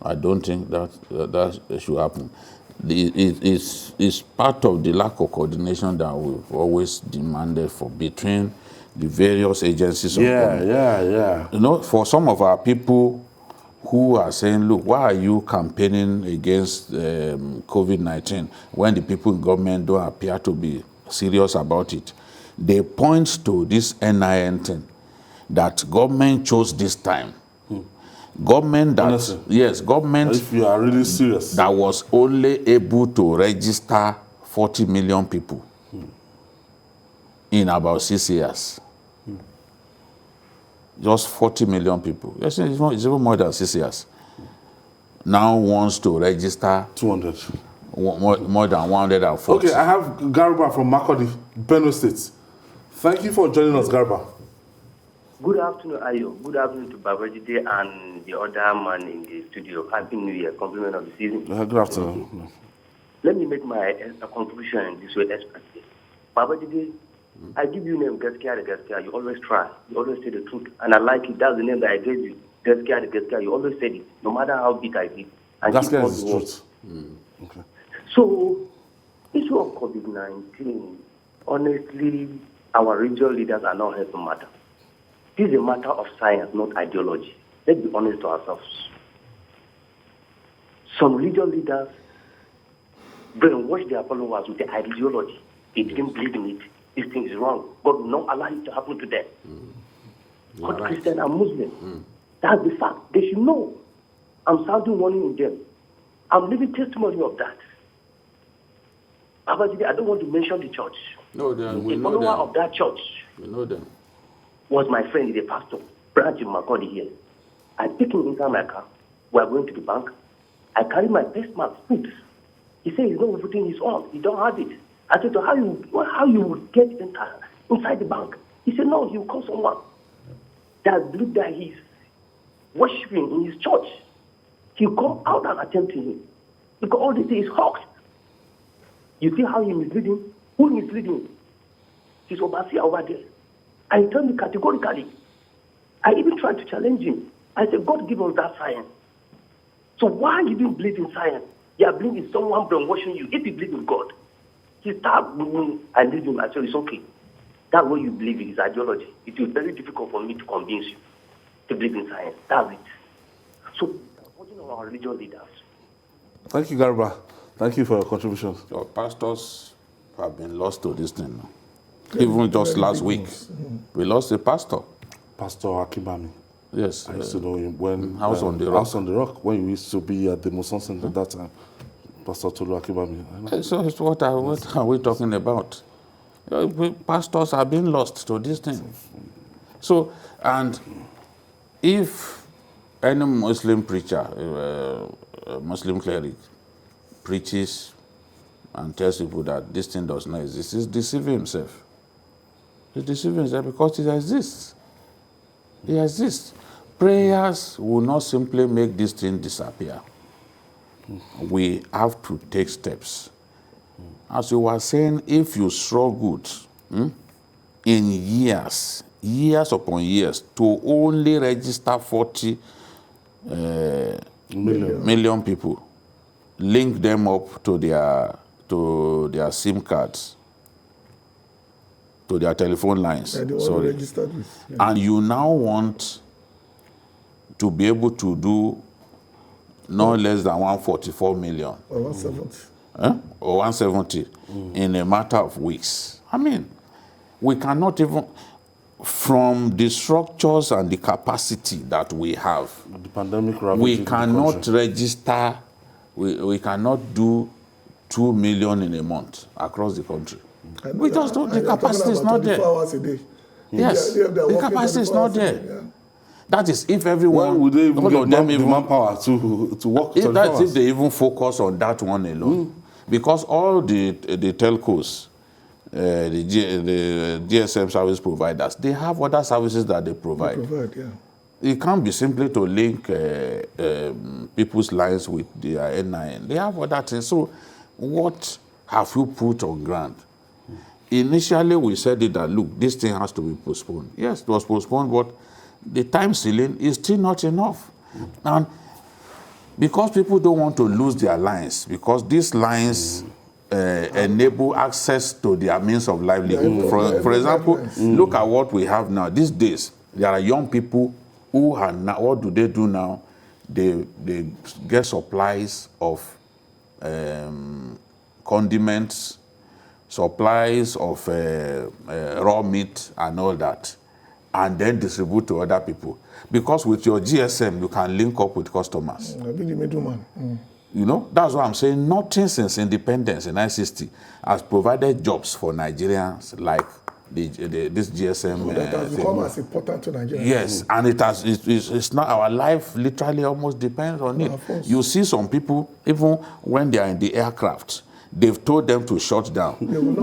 I don't think that should happen. It's part of the lack of coordination that we've always demanded for between the various agencies of government. For some of our people who are saying, look, why are you campaigning against COVID-19 when the people in government don't appear to be serious about it? They point to this NIN thing that government chose this time. Government that, honestly, yes, government, if you are really serious, that was only able to register 40 million people in about 6 years. Just 40 million people. Yes, it's even more than 6 years. Now wants to register 200. More than 140. Okay, I have Garba from Makurdi, Benue State. Thank you for joining us, Garba. Good afternoon, Ayo. Good afternoon to Babajide and the other man in the studio. Happy New Year, compliment of the season. Good afternoon. Let me make my contribution in this way, expertly. Babajide, I give you name Gaskia. You always try. You always say the truth. And I like it. That's the name that I gave you. Gaskia. You always said it, no matter how big I be. Gaskia is the truth. Okay. So, issue of COVID-19, honestly, our regional leaders are not here to matter. This is a matter of science, not ideology. Let's be honest to ourselves. Some religious leaders brainwash their followers with the ideology. They didn't believe in it. This thing is wrong. God will not allow it to happen to them. God, right. Christian and Muslim. That's the fact. They should know. I'm sounding warning in them. I'm living testimony of that. I don't want to mention the church. No, we the know follower them. of that church. We know them. Was my friend, the pastor, branch in Makurdi here. I take him inside my car. We are going to the bank. I carry my face mask, put. He said he's not putting his on. He don't have it. I said, so how you would get inside the bank? He said, no, he'll call someone that believe that he's worshiping in his church. He'll come out and attempt him. Because all this is hoax. You see how he misleading? Who misleading? He's overseer over there. And he told me categorically. I even tried to challenge him. I said, God give us that science. So why you didn't believe in science? You are believing someone brainwashing you. If you believe in God, he start believing and leave him. I said, it's okay. That way you believe in his ideology. It is very difficult for me to convince you to believe in science. That's it. So, according to our religious leaders. Thank you, Garba. Thank you for your contribution. Your pastors have been lost to this thing now. Even just last week, we lost a pastor. Pastor Akibami. Yes. I used to know him when House on the Rock. House on the Rock, when we used to be at the Muson Center at that time. Pastor Tolu Akibami. So what are we talking about? Pastors are being lost to this thing. So, and if any Muslim preacher, Muslim cleric, preaches and tells people that this thing does not exist, he's deceiving himself. He's deceiving himself because it exists. It exists. Prayers will not simply make this thing disappear. We have to take steps. As you were saying, if you struggled in years upon years, to only register 40 million people, link them up to their SIM cards, to their telephone lines. Sorry. And you now want to be able to do no less than 144 million. Or 170. Or 170 in a matter of weeks. I mean, we cannot even, from the structures and the capacity that we have, the pandemic we cannot register, we cannot do 2 million in a month across the country. We just don't, the capacity is not there. 24 hours a day. Yes, the capacity is not there. Yeah. That is if everyone, would they even get the manpower to work 24 that's hours? if they even focus on that one alone. Because all the telcos, the GSM service providers, they have other services that they provide. It can't be simply to link people's lines with their NIN. They have other things. So what have you put on ground? Initially, we said it that, look, this thing has to be postponed. Yes, it was postponed, but the time ceiling is still not enough. And because people don't want to lose their lines, because these lines enable access to their means of livelihood. For example, look at what we have now. These days, there are young people who are now, what do they do now? They get supplies of condiments, supplies of raw meat and all that, and then distribute to other people. Because with your GSM, you can link up with customers. You know, that's what I'm saying. Nothing since independence in 1960 has provided jobs for Nigerians like this GSM. That has become as important to Nigeria. Yes, and it's not, our life literally almost depends on it. You see some people, even when they are in the aircraft, they've told them to shut down.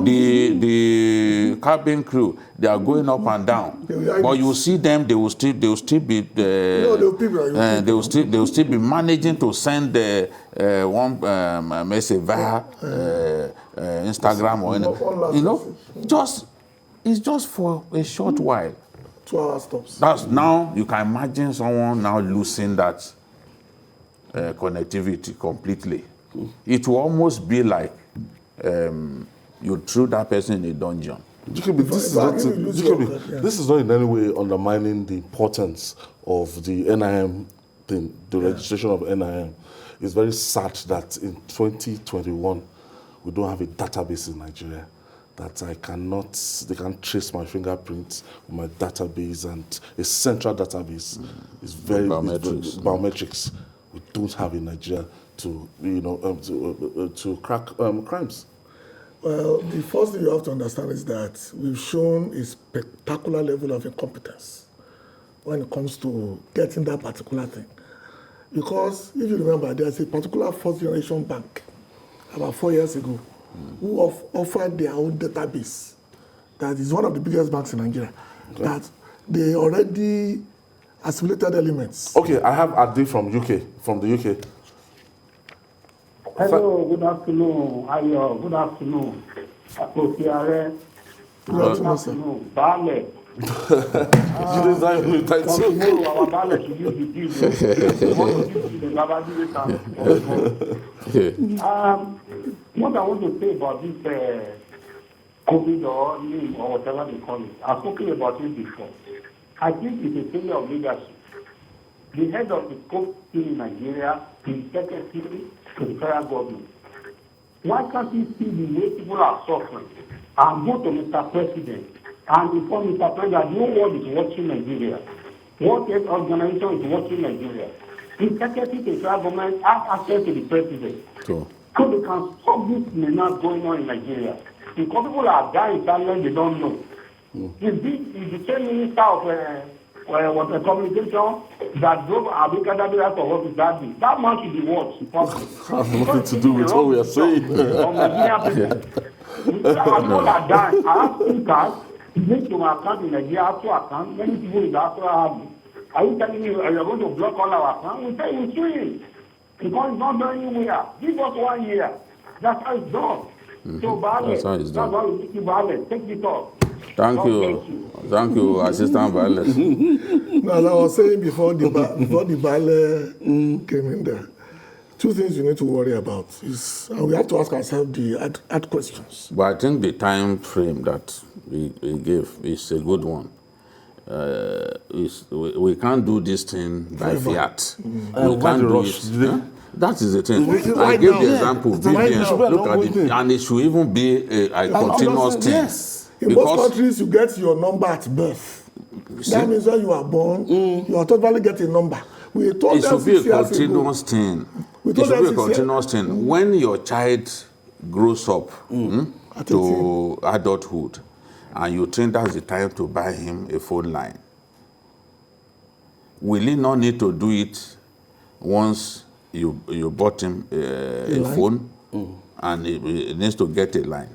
The cabin crew, they are going up and down. But you see them, they will still be they will still be managing to send one message via Instagram or anything. You know, it's just for a short while. 2 hour stops. That's now you can imagine someone now losing that connectivity completely. It will almost be like you threw that person in a dungeon. This is not in any way undermining the importance of the NIM thing, the registration of NIM. It's very sad that in 2021 we don't have a database in Nigeria, that they can't trace my fingerprints on my database, and a central database is very biometrics. We don't have in Nigeria to to crack crimes. Well, the first thing you have to understand is that we've shown a spectacular level of incompetence when it comes to getting that particular thing. Because if you remember, there's a particular first generation bank about 4 years ago who offered their own database. That is one of the biggest banks in Nigeria. Okay. That they already assimilated elements. Okay, I have Adi from the UK. Hello, good afternoon. Ayo, good afternoon. Good afternoon, Bale. You design new title. Tomorrow, our ballot should use the What I want to say about this COVID or name or whatever they call it, I've spoken about it before. I think it's a failure of leadership. The head of the COVID team in Nigeria is secretary to the federal government. Why can't he see the way people are suffering and go to Mr. President and inform Mr. President no one is watching Nigeria? What organization is watching Nigeria? The secretary to the federal government has access to the president. Sure. So they can stop this menace going on in Nigeria. Because people are dying silent, they don't know. Is the same minister of communication that drove Abika Dabira to office that day? That man should be watched. Has nothing to do with what we are saying. People are dying. I have 2 cards. Link to my account in Nigeria, actual account. Many people in the actual have it. Are you telling me you're going to block all our accounts? We say we're suing. Because it's not going anywhere. Give us 1 year. That's how it's done. So violence. That's why we need to violence. Take it off. Thank you, Assistant Violence. Now, as I was saying before the violence came in there, 2 things you need to worry about is, and we have to ask ourselves the hard questions. But I think the time frame that we gave is a good one. We can't do this thing by fiat. We can't do it. That is the thing. I gave the example. Vivian, look at it, and it should even be a continuous thing. Yes. In most countries, you get your number at birth. That means when you are born, you automatically get a number. It should be a continuous thing. It should be a continuous thing. When your child grows up to adulthood, and you think that's the time to buy him a phone line, will he not need to do it once you bought him a phone and he needs to get a line?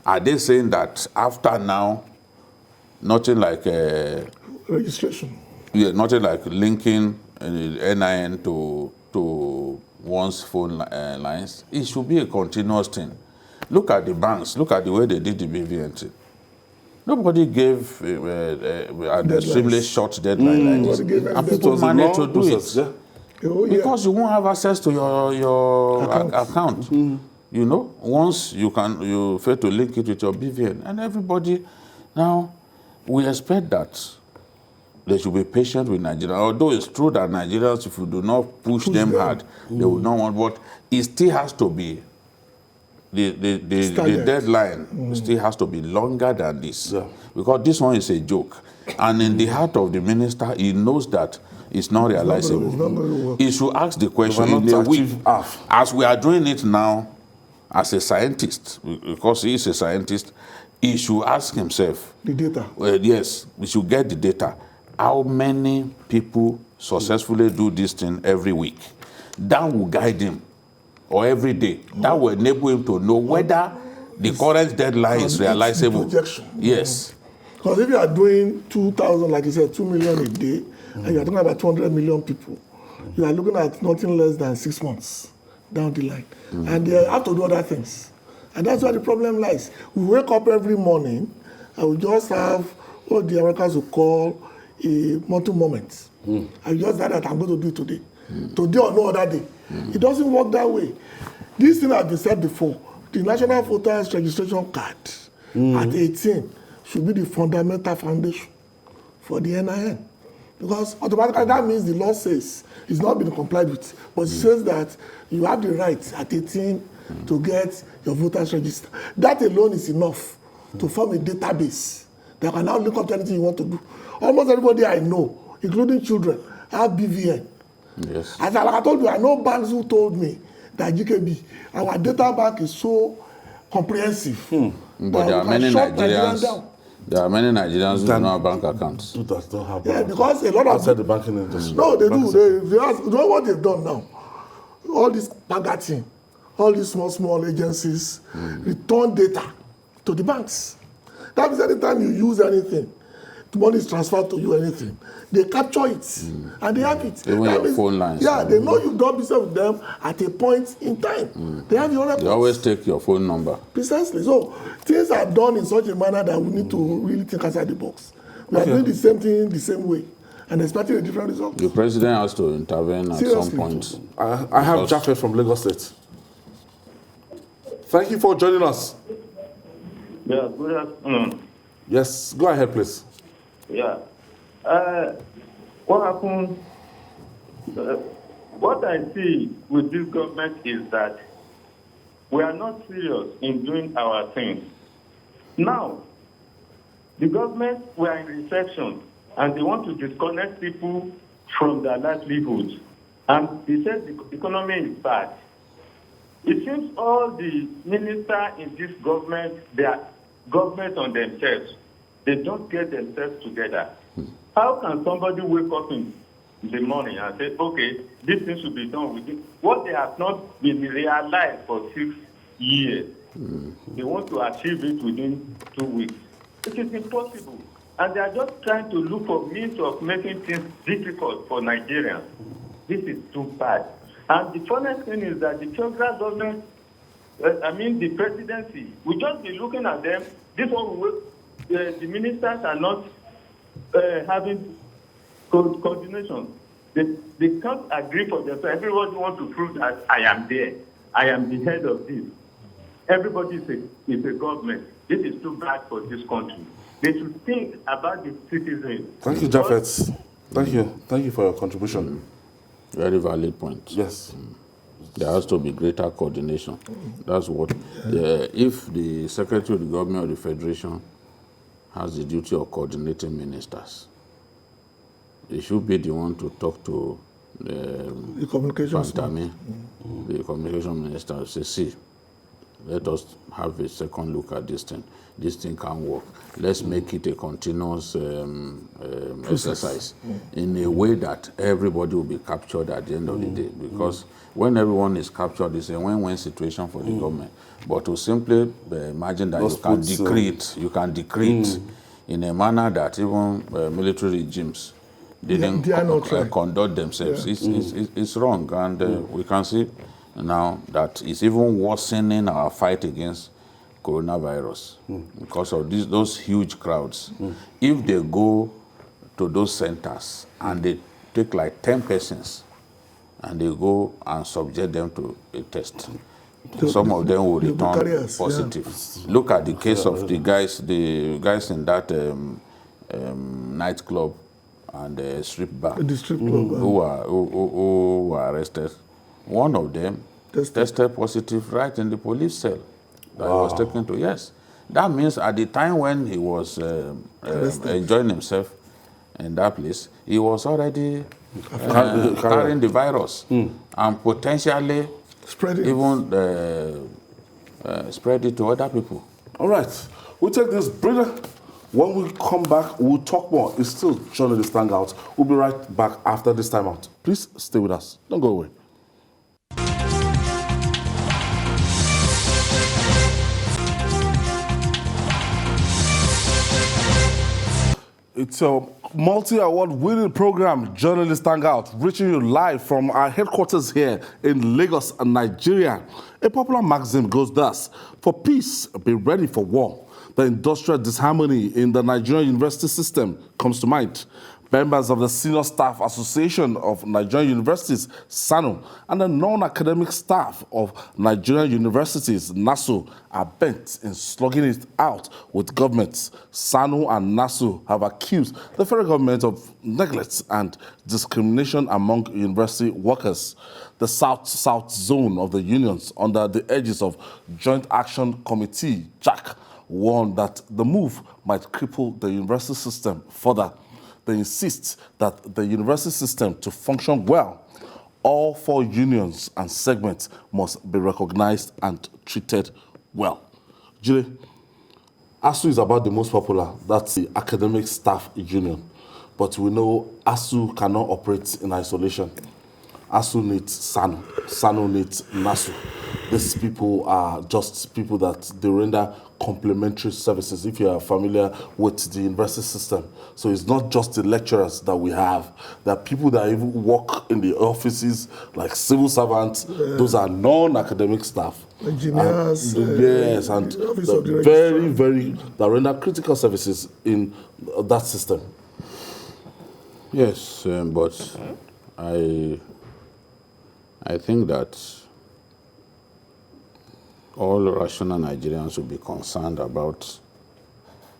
Are they saying that after now, nothing like registration? Yeah, nothing like linking NIN to one's phone lines. It should be a continuous thing. Look at the banks. Look at the way they did the BVN thing. Nobody gave an extremely short deadline like this. And people managed to do it. Because you won't have access to your account. You know, once you fail to link it with your BVN, and everybody now, we expect that they should be patient with Nigeria. Although it's true that Nigerians, if you do not push them hard, they will not want. But it still has to be the deadline still has to be longer than this, because this one is a joke, and in the heart of the minister, he knows that it's not realizable. He should ask the question in a week, as we are doing it now. As a scientist, because he is a scientist, he should ask himself the data. Yes, we should get the data. How many people successfully do this thing every week? That will guide him, or every day. That will enable him to know whether the current deadline is realizable. Yes. Because if you are doing 2,000, like you said, 2 million a day, and you are talking about 200 million people, you are looking at nothing less than 6 months down the line. And they have to do other things. And that's where the problem lies. We wake up every morning and we just have what the Americans would call a mortal moment. I just said that I'm going to do it today. Today or no other day. It doesn't work that way. This thing has been said before. The National Voters Registration Card at 18 should be the fundamental foundation for the NIN. Because automatically that means the law says it's not been complied with, but it says that you have the right at 18 to get your voters registered. That alone is enough to form a database that can now look up to anything you want to do. Almost everybody I know, including children, have BVN. Yes. As I told you, I know banks who told me that GKB, our data bank is so comprehensive. But there are many Nigerians. There are many Nigerians who do not have bank accounts. Who does not have Yeah, because a lot of outside the banking industry. No, they do. You know what they've done now? All this pagating, all these small agencies return data to the banks. That means anytime you use anything, the money is transferred to you, anything, they capture it and they have it. Even that your means, phone lines. Yeah, they know you've done business with them at a point in time. They have your records. They always take your phone number. Precisely. So things are done in such a manner that we need to really think outside the box. We are doing the same thing the same way and expecting a different result. The president has to intervene at some point. I have Jaffe from Lagos State. Thank you for joining us. Yeah, good afternoon. Yes, go ahead, please. Yeah. What happened? What I see with this government is that we are not serious in doing our things. Now, the government, we are in recession, and they want to disconnect people from their livelihoods. And they said the economy is bad. It seems all the ministers in this government, they are government on themselves. They don't get themselves together. How can somebody wake up in the morning and say, okay, this thing should be done with it? What they have not been realized for 6 years, they want to achieve it within 2 weeks. It is impossible. And they are just trying to look for means of making things difficult for Nigerians. This is too bad. And the funniest thing is that the federal government, the presidency, we just be looking at them. This one, the ministers are not having coordination. They can't agree for themselves. Everybody wants to prove that I am there. I am the head of this. Everybody is a government. This is too bad for this country. They should think about the citizens. Thank you, Japheth. Thank you. Thank you for your contribution. Very valid point. Yes. There has to be greater coordination. That's what, if the Secretary of the Government of the Federation has the duty of coordinating ministers, they should be the one to talk to the communications the communication minister, say, see, let us have a second look at this thing. This thing can work. Let's make it a continuous exercise in a way that everybody will be captured at the end of the day. Because when everyone is captured, it's a win-win situation for the government. But to simply imagine that you can decree it in a manner that even military regimes didn't conduct themselves. It's wrong. And we can see now that it's even worsening our fight against coronavirus because of those huge crowds. If they go to those centers and they take like 10 persons and they go and subject them to a test, some of them will return positive. Look at the case of the guys in that nightclub and the strip bar who were arrested. One of them tested positive right in the police cell that he was taken to. Yes. That means at the time when he was enjoying himself in that place, he was already carrying the virus and potentially spread it to other people. All right. We'll take this breather. When we come back, we'll talk more. It's still Journalist Hangout. We'll be right back after this time out. Please stay with us. Don't go away. It's a multi-award winning program, Journalist Hangout, reaching you live from our headquarters here in Lagos, Nigeria. A popular maxim goes thus: for peace, be ready for war. The industrial disharmony in the Nigerian university system comes to mind. Members of the Senior Staff Association of Nigerian Universities, SSANU, and the non-academic staff of Nigerian Universities, NASU, are bent in slugging it out with governments. SSANU and NASU have accused the federal government of neglect and discrimination among university workers. The South-South zone of the unions, under the aegis of Joint Action Committee, JAC, warned that the move might cripple the university system further. They insist that the university system, to function well, all 4 unions and segments must be recognized and treated well. Jide, ASU is about the most popular. That's the Academic Staff Union. But we know ASU cannot operate in isolation. ASU needs SSANU. SSANU needs NASU. These people are just people that they render complementary services, if you are familiar with the university system. So it's not just the lecturers that we have. There are people that even work in the offices like civil servants. Those are non-academic staff. Engineers. Yes, and that render critical services in that system. Yes, but I think that all rational Nigerians will be concerned about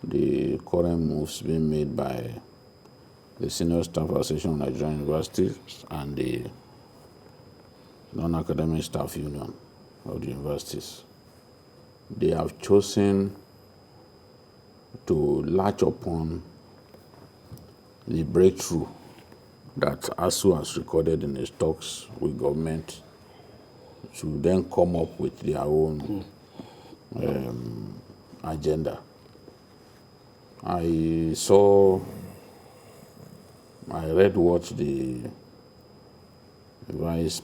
the current moves being made by the Senior Staff Association of Nigerian Universities and the Non-Academic Staff Union of the universities. They have chosen to latch upon the breakthrough that ASU has recorded in its talks with government to then come up with their own agenda. I read what the vice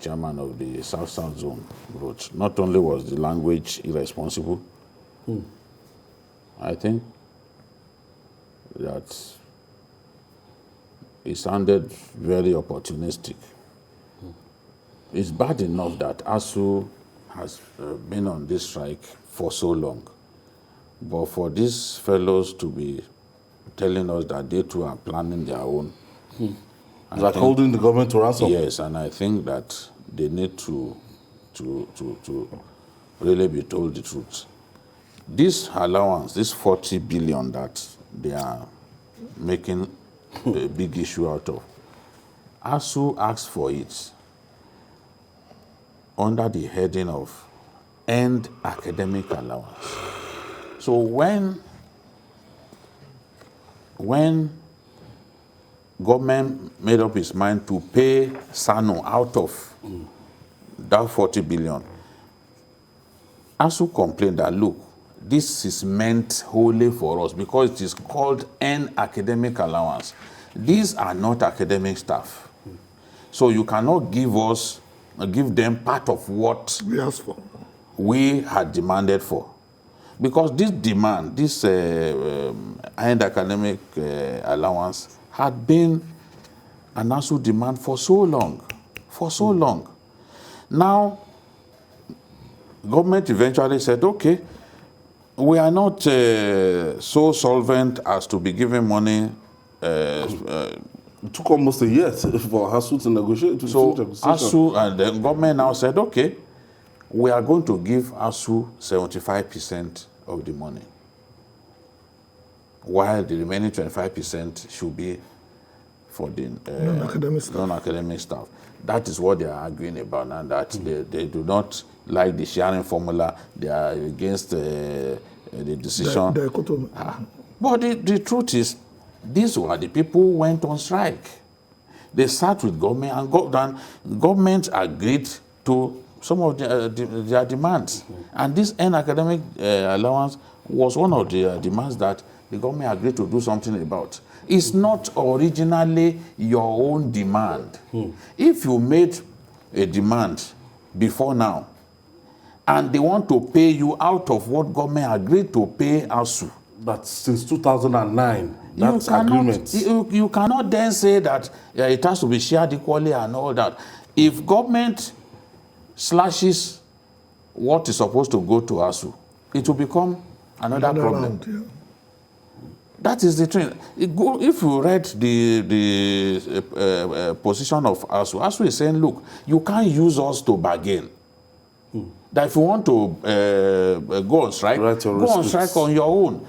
chairman of the South Zone wrote. Not only was the language irresponsible, I think that it sounded very opportunistic. It's bad enough that ASU has been on this strike for so long. But for these fellows to be telling us that they too are planning their own. Like holding the government to ransom. Yes, and I think that they need to really be told the truth. This allowance, this 40 billion that they are making a big issue out of, ASU asked for it under the heading of End Academic Allowance. So when government made up its mind to pay SSANU out of that 40 billion, ASU complained that, look, this is meant wholly for us because it is called End Academic Allowance. These are not academic staff. So you cannot give them part of what we asked for. We had demanded for. Because this demand, this End Academic Allowance had been an ASU demand for so long. Now, government eventually said, okay, we are not so solvent as to be giving money. It took almost a year for ASU to negotiate. So ASU and the government now said, okay, we are going to give ASU 75% of the money, while the remaining 25% should be for the non-academic staff. That is what they are arguing about, and that they do not like the sharing formula. They are against the decision. But the truth is, these were the people who went on strike. They sat with government, and government agreed to some of their demands. And this End Academic Allowance was one of the demands that the government agreed to do something about. It's not originally your own demand. If you made a demand before now, and they want to pay you out of what government agreed to pay ASU. But since 2009, that's agreement. You cannot then say that it has to be shared equally and all that. If government slashes what is supposed to go to ASU, it will become another problem. That is the trend. If you read the position of ASU, ASU is saying, look, you can't use us to bargain. That if you want to go on strike, go on strike on your own.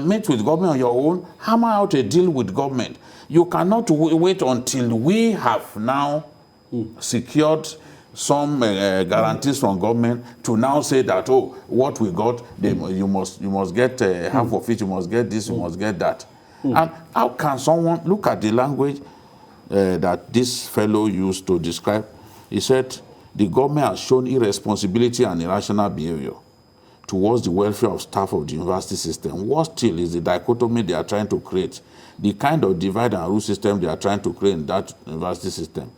Meet with government on your own, hammer out a deal with government. You cannot wait until we have now secured some guarantees from government to now say that, oh, what we got, you must get half of it, you must get this, you must get that. And how can someone look at the language that this fellow used to describe? He said, the government has shown irresponsibility and irrational behavior towards the welfare of staff of the university system. What still is the dichotomy they are trying to create? The kind of divide and rule system they are trying to create in that university system.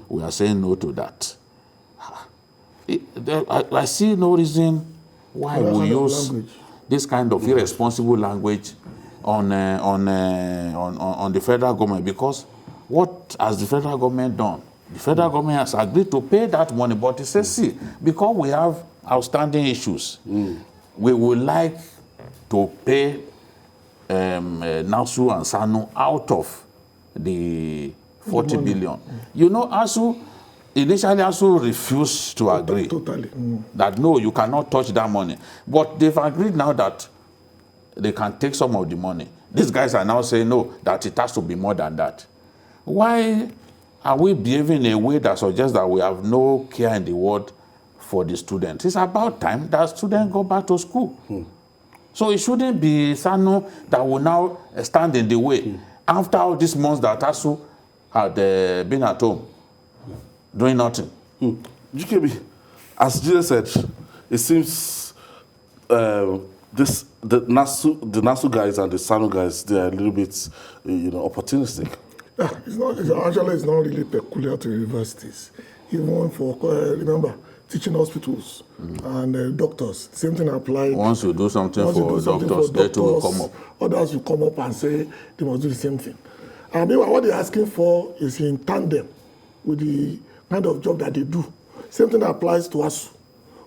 We are saying no to that. I see no reason why we use this kind of irresponsible language on the federal government, because what has the federal government done? The federal government has agreed to pay that money, but it says, see, because we have outstanding issues, we would like to pay NASU and SSANU out of the 40 billion. You know, initially ASU refused to agree. Totally. That no, you cannot touch that money. But they've agreed now that they can take some of the money. These guys are now saying no, that it has to be more than that. Why are we behaving in a way that suggests that we have no care in the world for the students? It's about time that students go back to school. So it shouldn't be SSANU that will now stand in the way after all these months that ASU had been at home doing nothing. GKB, as Gina said, it seems the NASU guys and the SSANU guys, they are a little bit, opportunistic. Yeah, it's not really peculiar to universities. Even for, remember, teaching hospitals and doctors, same thing applies. Once you do something for doctors, they too will come up. Others will come up and say they must do the same thing. And meanwhile, what they're asking for is in tandem with the kind of job that they do. Same thing applies to ASU.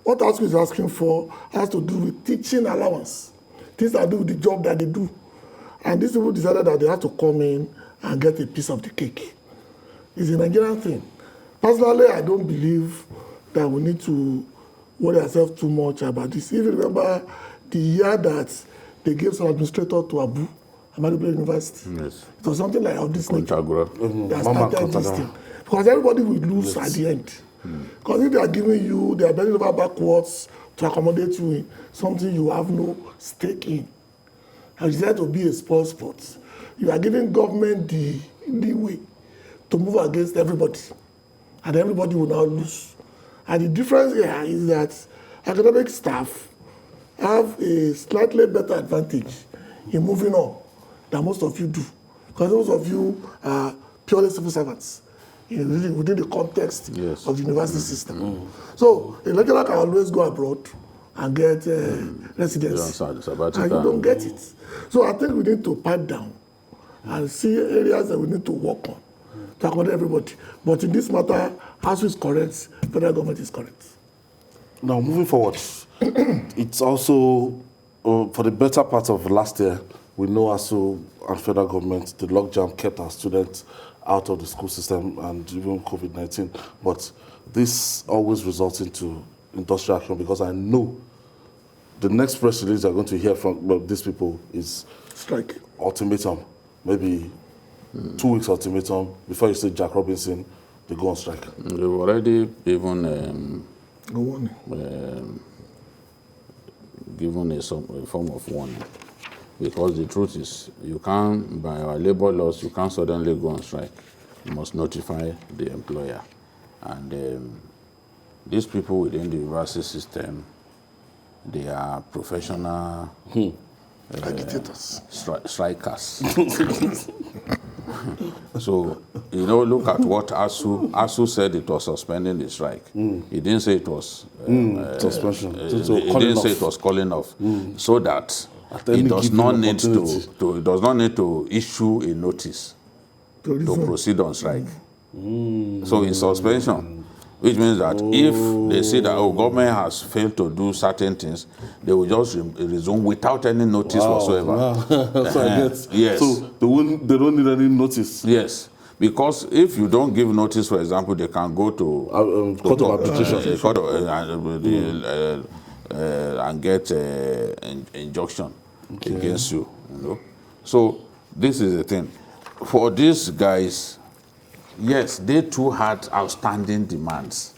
What ASU is asking for has to do with teaching allowance. Things that do with the job that they do. And these people decided that they have to come in and get a piece of the cake. It's a Nigerian thing. Personally, I don't believe that we need to worry ourselves too much about this. If you remember the year that they gave some administrator to Abu, Ahmadu University, yes. It was something like of this nature. That Mama started this thing. Because everybody will lose at the end. Because if they are giving you, they are bending over backwards to accommodate you in something you have no stake in. And it's there to be a spoil sport. You are giving government the way to move against everybody. And everybody will now lose. And the difference here is that academic staff have a slightly better advantage in moving on than most of you do. Because most of you are purely civil servants within the context of the university system. So a lecturer can always go abroad and get residency. And you don't get it. So I think we need to pipe down and see areas that we need to work on to accommodate everybody. But in this matter, ASU is correct, federal government is correct. Now, moving forward, it's also, for the better part of last year, we know ASU and federal government, the logjam kept our students out of the school system and even COVID-19. But this always results into industrial action, because I know the next press release you're going to hear from these people is strike, ultimatum, maybe 2 weeks ultimatum. Before you say Jack Robinson, they go on strike. They've already even given a form of warning. Because the truth is, you can't, by our labor laws, you can't suddenly go on strike. You must notify the employer. And these people within the university system, they are professional agitators, strikers. So, look at what ASU said it was suspending the strike. He didn't say it was suspension. He didn't say it was calling off. So that it does not need to issue a notice to proceed on strike. So in suspension, which means that if they see that government has failed to do certain things, they will just resume without any notice whatsoever. Wow. So I get. Yes. So they don't need any notice. Yes. Because if you don't give notice, for example, they can go to court of arbitration and get injunction against you. So this is the thing. For these guys, yes, they too had outstanding demands.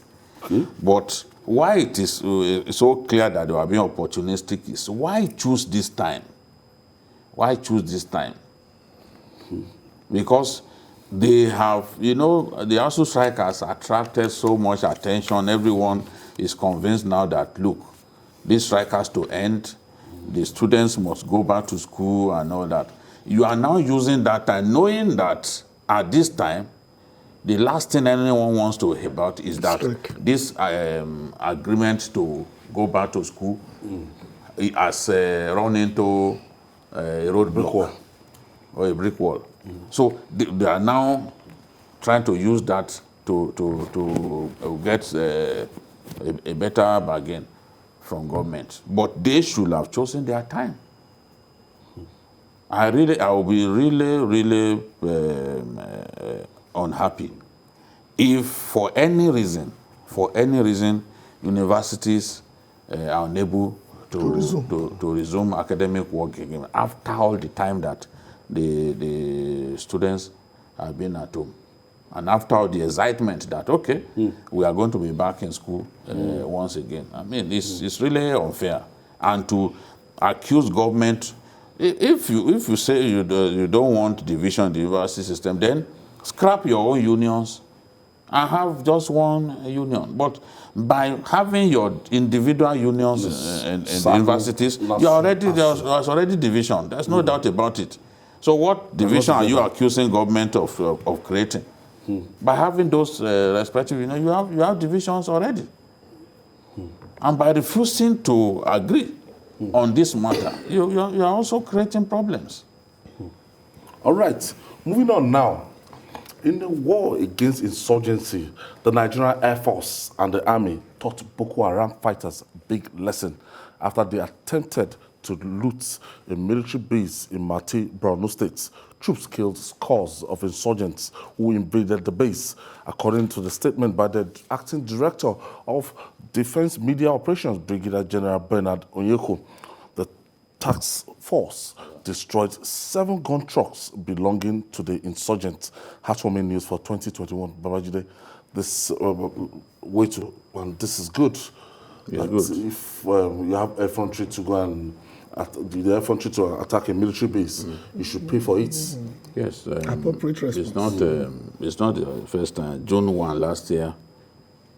But why it is so clear that they were being opportunistic is why choose this time? Why choose this time? Because they have, the ASU strike has attracted so much attention. Everyone is convinced now that, look, these strikers to end. The students must go back to school and all that. You are now using that time, knowing that at this time, the last thing anyone wants to hear about is that this agreement to go back to school has run into a roadblock or a brick wall. So they are now trying to use that to get a better bargain from government. But they should have chosen their time. I will be really unhappy if for any reason, universities are unable to resume academic work again after all the time that the students have been at home. And after all the excitement that, okay, we are going to be back in school once again. I mean, it's really unfair. And to accuse government, if you say you don't want division in the university system, then scrap your own unions and have just one union. But by having your individual unions in the universities, there's already division. There's no doubt about it. So what division are you accusing government of creating? By having those respective, you have divisions already. And by refusing to agree on this matter, you are also creating problems. All right, moving on now. In the war against insurgency, the Nigerian Air Force and the Army taught Boko Haram fighters a big lesson after they attempted to loot a military base in Mati, Borno State. Troops killed scores of insurgents who invaded the base, according to the statement by the acting director of Defense Media Operations, Brigadier General Bernard Onyeko. The task force destroyed 7 gun trucks belonging to the insurgents. Heartwarming news for 2021. Babajide, this and this is good. Good. If you have infantry to go and the infantry to attack a military base, you should pay for it. Yes, appropriate response. It's not the first time. June 1 last year,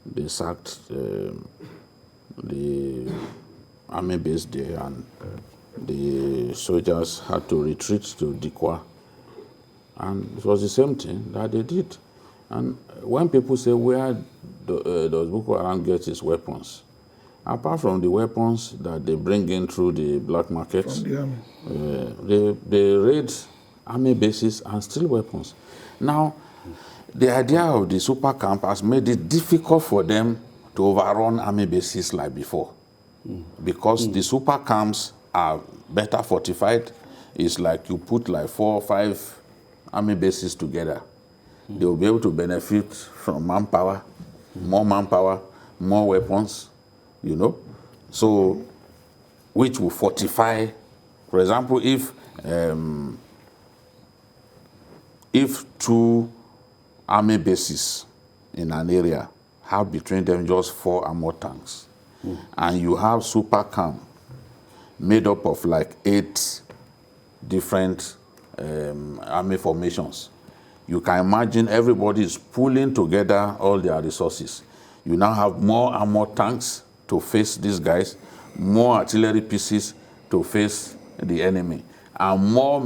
they sacked the army base there, and the soldiers had to retreat to Dikwa. And it was the same thing that they did. And when people say, where does Boko Haram get its weapons? Apart from the weapons that they bring in through the black market, From the army. they raid army bases and steal weapons. Now, the idea of the super camp has made it difficult for them to overrun army bases like before. Because the super camps are better fortified. It's like you put like 4 or 5 army bases together. They will be able to benefit from manpower, more weapons, so which will fortify. For example, if 2 army bases in an area have between them just 4 armored tanks, and you have super camp made up of like 8 different army formations, you can imagine everybody is pulling together all their resources. You now have more armored tanks to face these guys, more artillery pieces to face the enemy, and more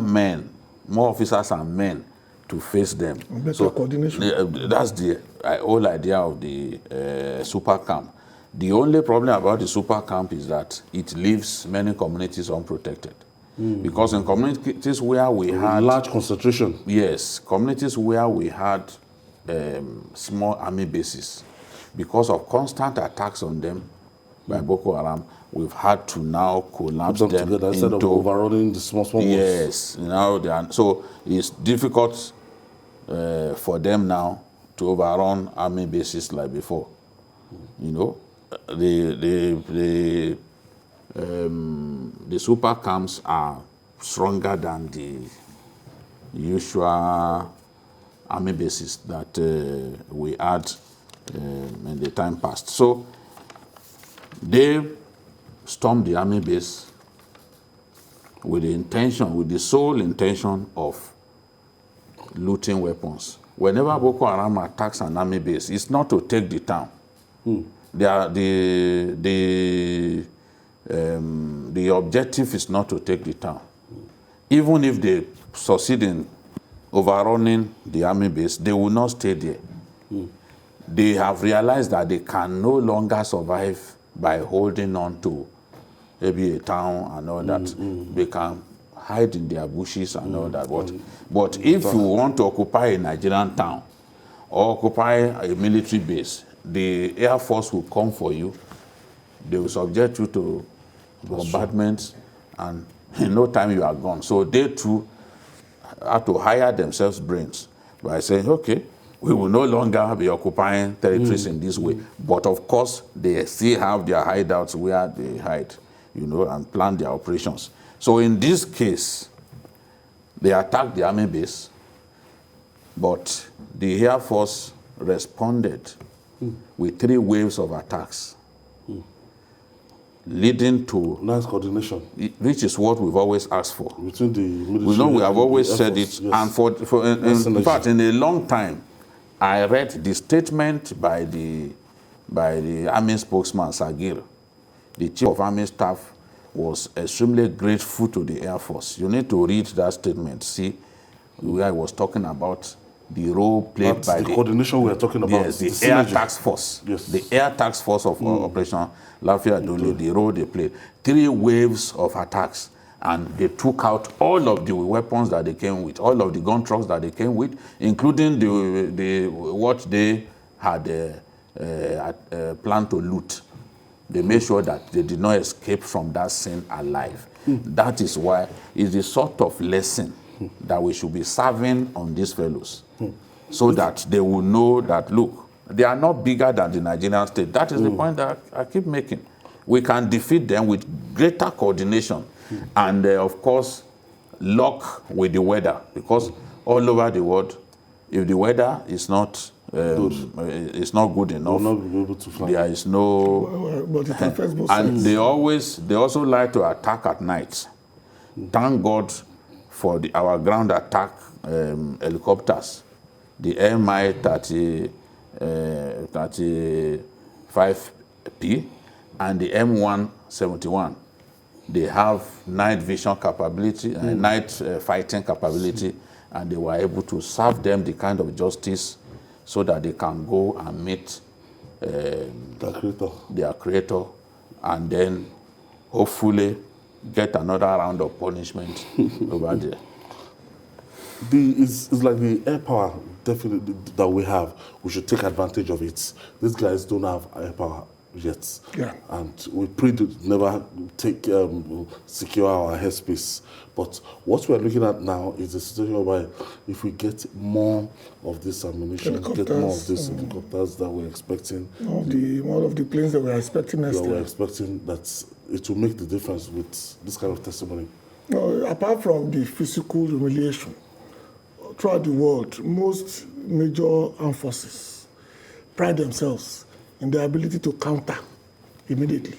officers and men to face them. Better coordination. That's the whole idea of the super camp. The only problem about the super camp is that it leaves many communities unprotected. Because in communities where we had large concentration, yes, communities where we had small army bases, because of constant attacks on them by Boko Haram, we've had to now collapse them together instead of overrunning the small ones. Yes, so it's difficult for them now to overrun army bases like before. The super camps are stronger than the usual army bases that we had in the time past. So they stormed the army base with the sole intention of looting weapons. Whenever Boko Haram attacks an army base, it's not to take the town. The the objective is not to take the town. Even if they succeed in overrunning the army base, they will not stay there. They have realized that they can no longer survive by holding on to maybe a town and all that. They can hide in their bushes and all that. But if you want to occupy a Nigerian town or occupy a military base, the Air Force will come for you. They will subject you to bombardments, and in no time you are gone. So they too have to hire themselves brains by saying, okay, we will no longer be occupying territories in this way. But of course, they still have their hideouts where they hide, and plan their operations. So in this case, they attacked the army base, but the Air Force responded with 3 waves of attacks, leading to nice coordination, which is what we've always asked for. Between the military, we have always said Force, it, yes. and in fact, in a long time, I read the statement by the army spokesman Sagir. The chief of army staff was extremely grateful to the Air Force. You need to read that statement, see where I was talking about the role played That's by the coordination we are talking about. Yes, the Air Task Force. Yes. The Air Task Force of Operation Lafayette Dole, the role they played. 3 waves of attacks, and they took out all of the weapons that they came with, all of the gun trucks that they came with, including what they had planned to loot. They made sure that they did not escape from that scene alive. That is why it's the sort of lesson that we should be serving on these fellows, so that they will know that, look, they are not bigger than the Nigerian state. That is the point that I keep making. We can defeat them with greater coordination and, of course, luck with the weather, because all over the world, if the weather is not it's not good enough, will not be able to fly. There is no, but it affects both and sides. they also like to attack at night. Thank God for our ground attack helicopters, the MI 35P and the M171. They have night vision capability, night fighting capability, and they were able to serve them the kind of justice so that they can go and meet their creator, and then hopefully get another round of punishment over there. It's like the air power definitely that we have. We should take advantage of it. These guys don't have air power yet, and we pray to never secure our airspace. But what we're looking at now is a situation where if we get more of this ammunition, get more of these helicopters that we're expecting, more of the planes that we're expecting next year. We're expecting that it will make the difference with this kind of testimony. No, apart from the physical humiliation, throughout the world, most major armed forces pride themselves in their ability to counter immediately.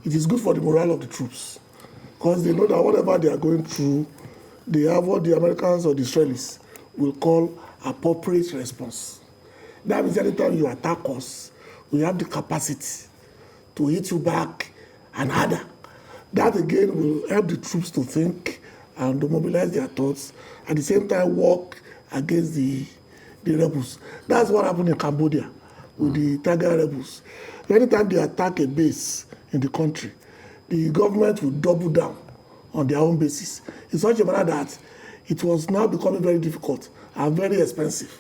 It is good for the morale of the troops, because they know that whatever they are going through, they have what the Americans or the Israelis will call appropriate response. That means anytime you attack us, we have the capacity to hit you back and harder. That again will help the troops to think and to mobilize their thoughts, at the same time work against the rebels. That's what happened in Cambodia with the Tiger rebels. Anytime they attack a base in the country, the government will double down on their own bases in such a manner that it was now becoming very difficult and very expensive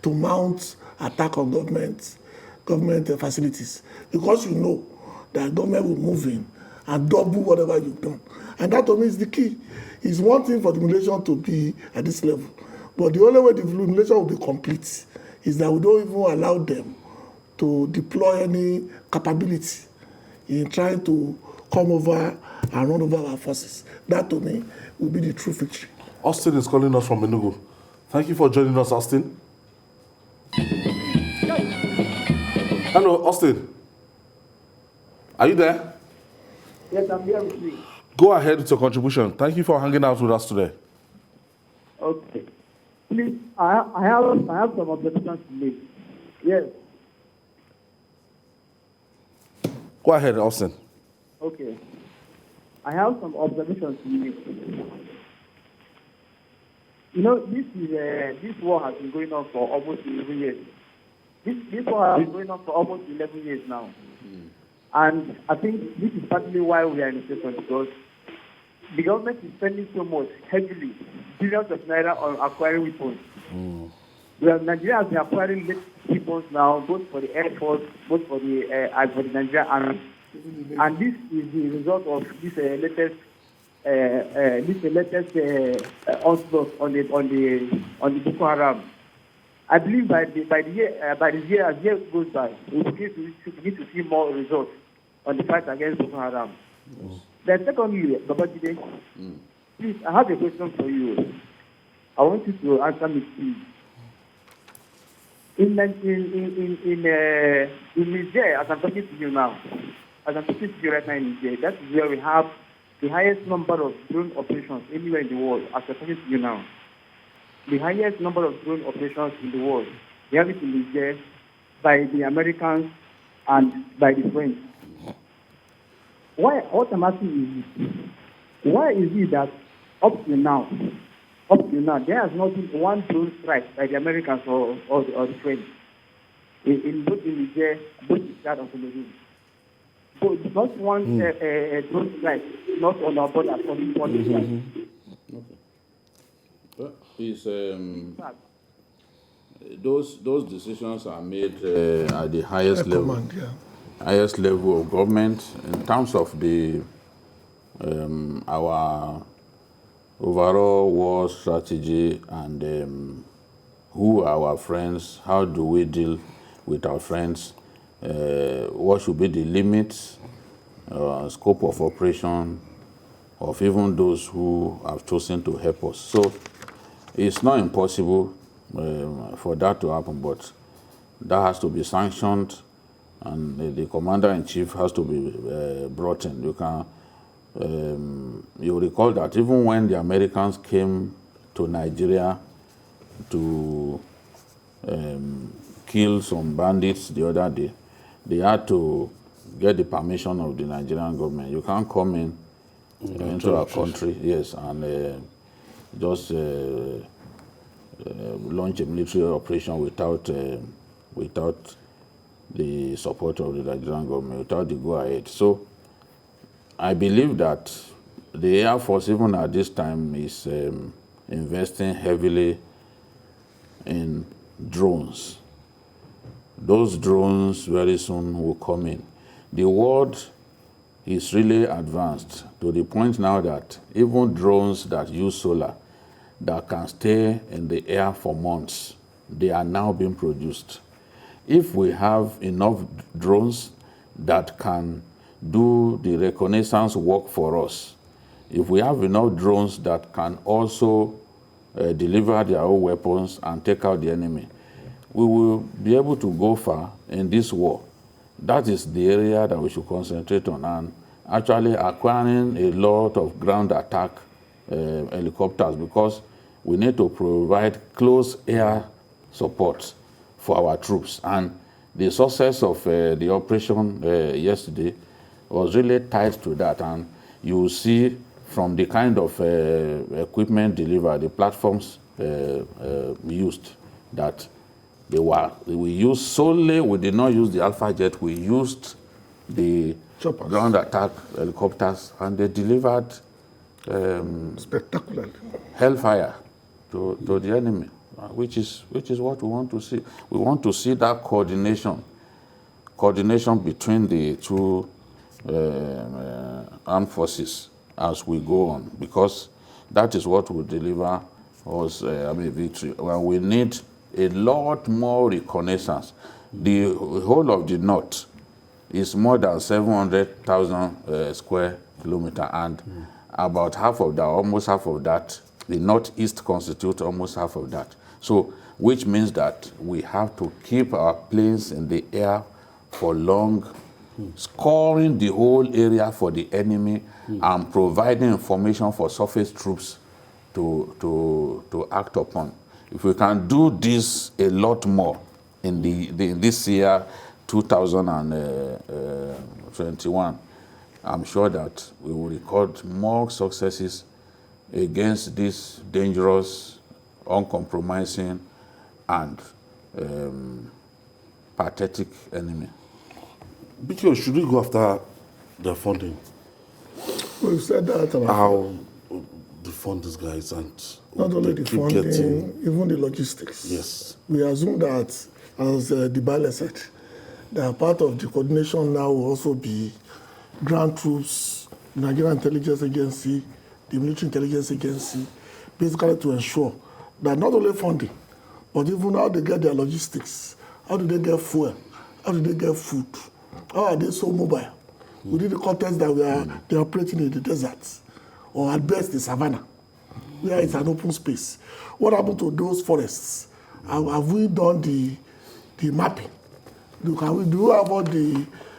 to mount attack on government facilities, because you know that government will move in and double whatever you've done. And that to me is the key. It's one thing for the humiliation to be at this level, but the only way the humiliation will be complete is that we don't even allow them to deploy any capability in trying to come over and run over our forces. That to me will be the true victory. Austin is calling us from Enugu. Thank you for joining us, Austin. Hello, Austin. Are you there? Yes, I'm here with you. Go ahead with your contribution. Thank you for hanging out with us today. Okay. Please, I have some observations to make. Yes. Go ahead, Austin. Okay. I have some observations to make. You know, this war has been going on for almost 11 years. This war has been going on for almost 11 years now. And I think this is partly why we are in a situation, because the government is spending so much heavily, billions of naira on acquiring weapons. Nigeria has been acquiring weapons now, both for the Air Force, both for the Nigerian Army. And this is the result of this latest onslaught on the Boko Haram. I believe by the year as year goes by, we begin to see more results on the fight against Boko Haram. Then secondly, Babajide, please, I have a question for you. I want you to answer me, please. In Niger, as I'm talking to you now, as I'm talking to you right now in Niger, that is where we have the highest number of drone operations anywhere in the world, as I'm talking to you now. The highest number of drone operations in the world. We have it in Niger by the Americans and by the French. What I'm asking is, why is it that up to now, there has not been one drone strike by the Americans or the French in both in Niger, both in Chad and Cameroon? So not one drone strike, not on our border, on this border. Those decisions are made at the highest level, highest level of government in terms of the our overall war strategy and who are our friends, how do we deal with our friends, what should be the limits, scope of operation of even those who have chosen to help us. So it's not impossible for that to happen, but that has to be sanctioned, and the commander-in-chief has to be brought in. You recall that even when the Americans came to Nigeria to kill some bandits the other day, they had to get the permission of the Nigerian government. You can't come in into our country, yes, and just launch a military operation without the support of the Nigerian government, without the go-ahead. So I believe that the Air Force, even at this time, is investing heavily in drones. Those drones very soon will come in. The world is really advanced to the point now that even drones that use solar, that can stay in the air for months, they are now being produced. If we have enough drones that can do the reconnaissance work for us, if we have enough drones that can also deliver their own weapons and take out the enemy, we will be able to go far in this war. That is the area that we should concentrate on, and actually acquiring a lot of ground attack helicopters, because we need to provide close air support for our troops. And the success of the operation yesterday was really tied to that. And you will see from the kind of equipment delivered, the platforms used, that we used solely, we did not use the Alpha jet, we used the ground attack helicopters, and they delivered spectacular hellfire to the enemy, which is what we want to see. We want to see that coordination between the two armed forces as we go on, because that is what will deliver us victory. Well, we need a lot more reconnaissance. The whole of the north is more than 700,000 square kilometers, and about half of that, almost half of that, the northeast constitutes almost half of that. So, which means that we have to keep our planes in the air for long, scoring the whole area for the enemy, and providing information for surface troops to act upon. If we can do this a lot more in this year, 2021, I'm sure that we will record more successes against this dangerous, uncompromising, and pathetic enemy. BK, should we go after the funding? We've said that about how to fund these guys and not only the funding, even the logistics. Yes. We assume that, as Dibale said, that part of the coordination now will also be ground troops, Nigerian Intelligence Agency, the Military Intelligence Agency, basically to ensure that not only funding, but even how they get their logistics, how do they get fuel, how do they get food, how are they so mobile? Within the context that they're operating in the deserts, or at best the savannah, where it's an open space. What happened to those forests? Have we done the mapping? Do we have what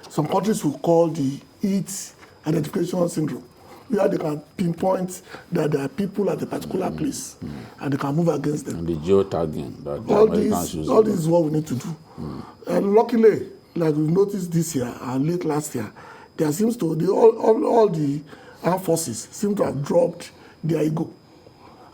some countries will call the heat identification syndrome, where they can pinpoint that there are people at a particular place and they can move against them. And the geotagging that the all Americans use. All this is what we need to do. And luckily, like we've noticed this year and late last year, there seems to all the armed forces seem to have dropped their ego,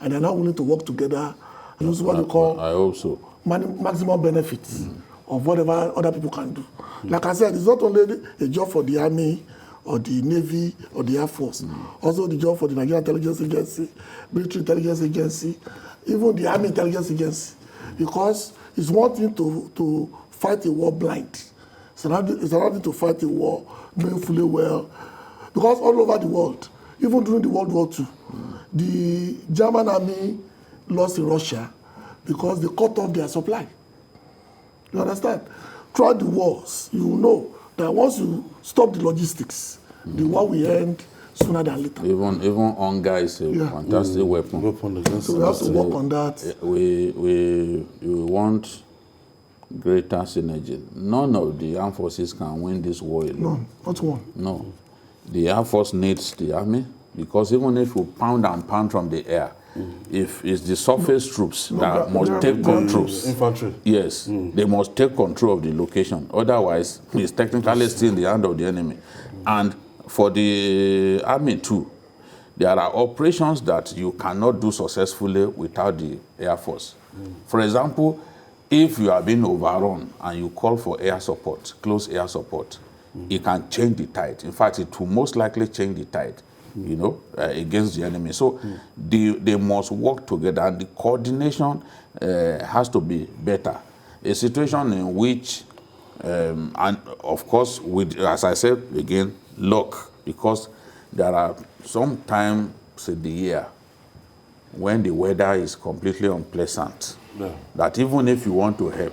and they're now willing to work together and use what you call I hope so. Maximum benefits of whatever other people can do. Like I said, it's not only a job for the Army or the Navy or the Air Force, also the job for the Nigerian Intelligence Agency, Military Intelligence Agency, even the Army Intelligence Agency, because it's one thing to fight a war blind. It's another thing to fight a war knowing fully well, because all over the world, even during the World War II, the German army lost in Russia because they cut off their supply. You understand? Throughout the wars, you will know that once you stop the logistics, the war will end sooner than later. Even hunger is a fantastic weapon. So we have to work on that. We want greater synergy. None of the armed forces can win this war alone. No, not one. No. The Air Force needs the Army, because even if you pound and pound from the air, if it's the surface troops that must take control. Infantry. Yes, they must take control of the location. Otherwise, it's technically still in the hand of the enemy. And for the Army too, there are operations that you cannot do successfully without the Air Force. For example, if you are being overrun and you call for air support, close air support, it can change the tide. In fact, it will most likely change the tide, against the enemy. So they must work together, and the coordination has to be better. A situation in which, and of course, with, as I said again, luck, because there are some times in the year when the weather is completely unpleasant, that even if you want to help,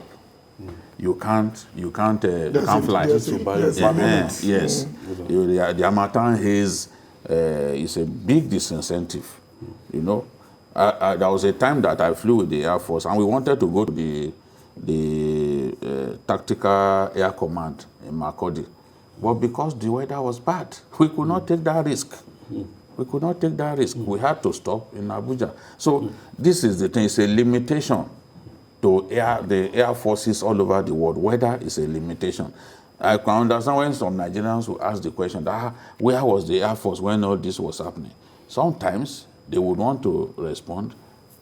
you can't fly. Yes. The Harmattan haze is a big disincentive. There was a time that I flew with the Air Force, and we wanted to go to the Tactical Air Command in Makurdi, but because the weather was bad, we could not take that risk. We had to stop in Abuja. So this is the thing. It's a limitation to the air forces all over the world. Weather is a limitation. I can understand when some Nigerians will ask the question, where was the Air Force when all this was happening? Sometimes they would want to respond,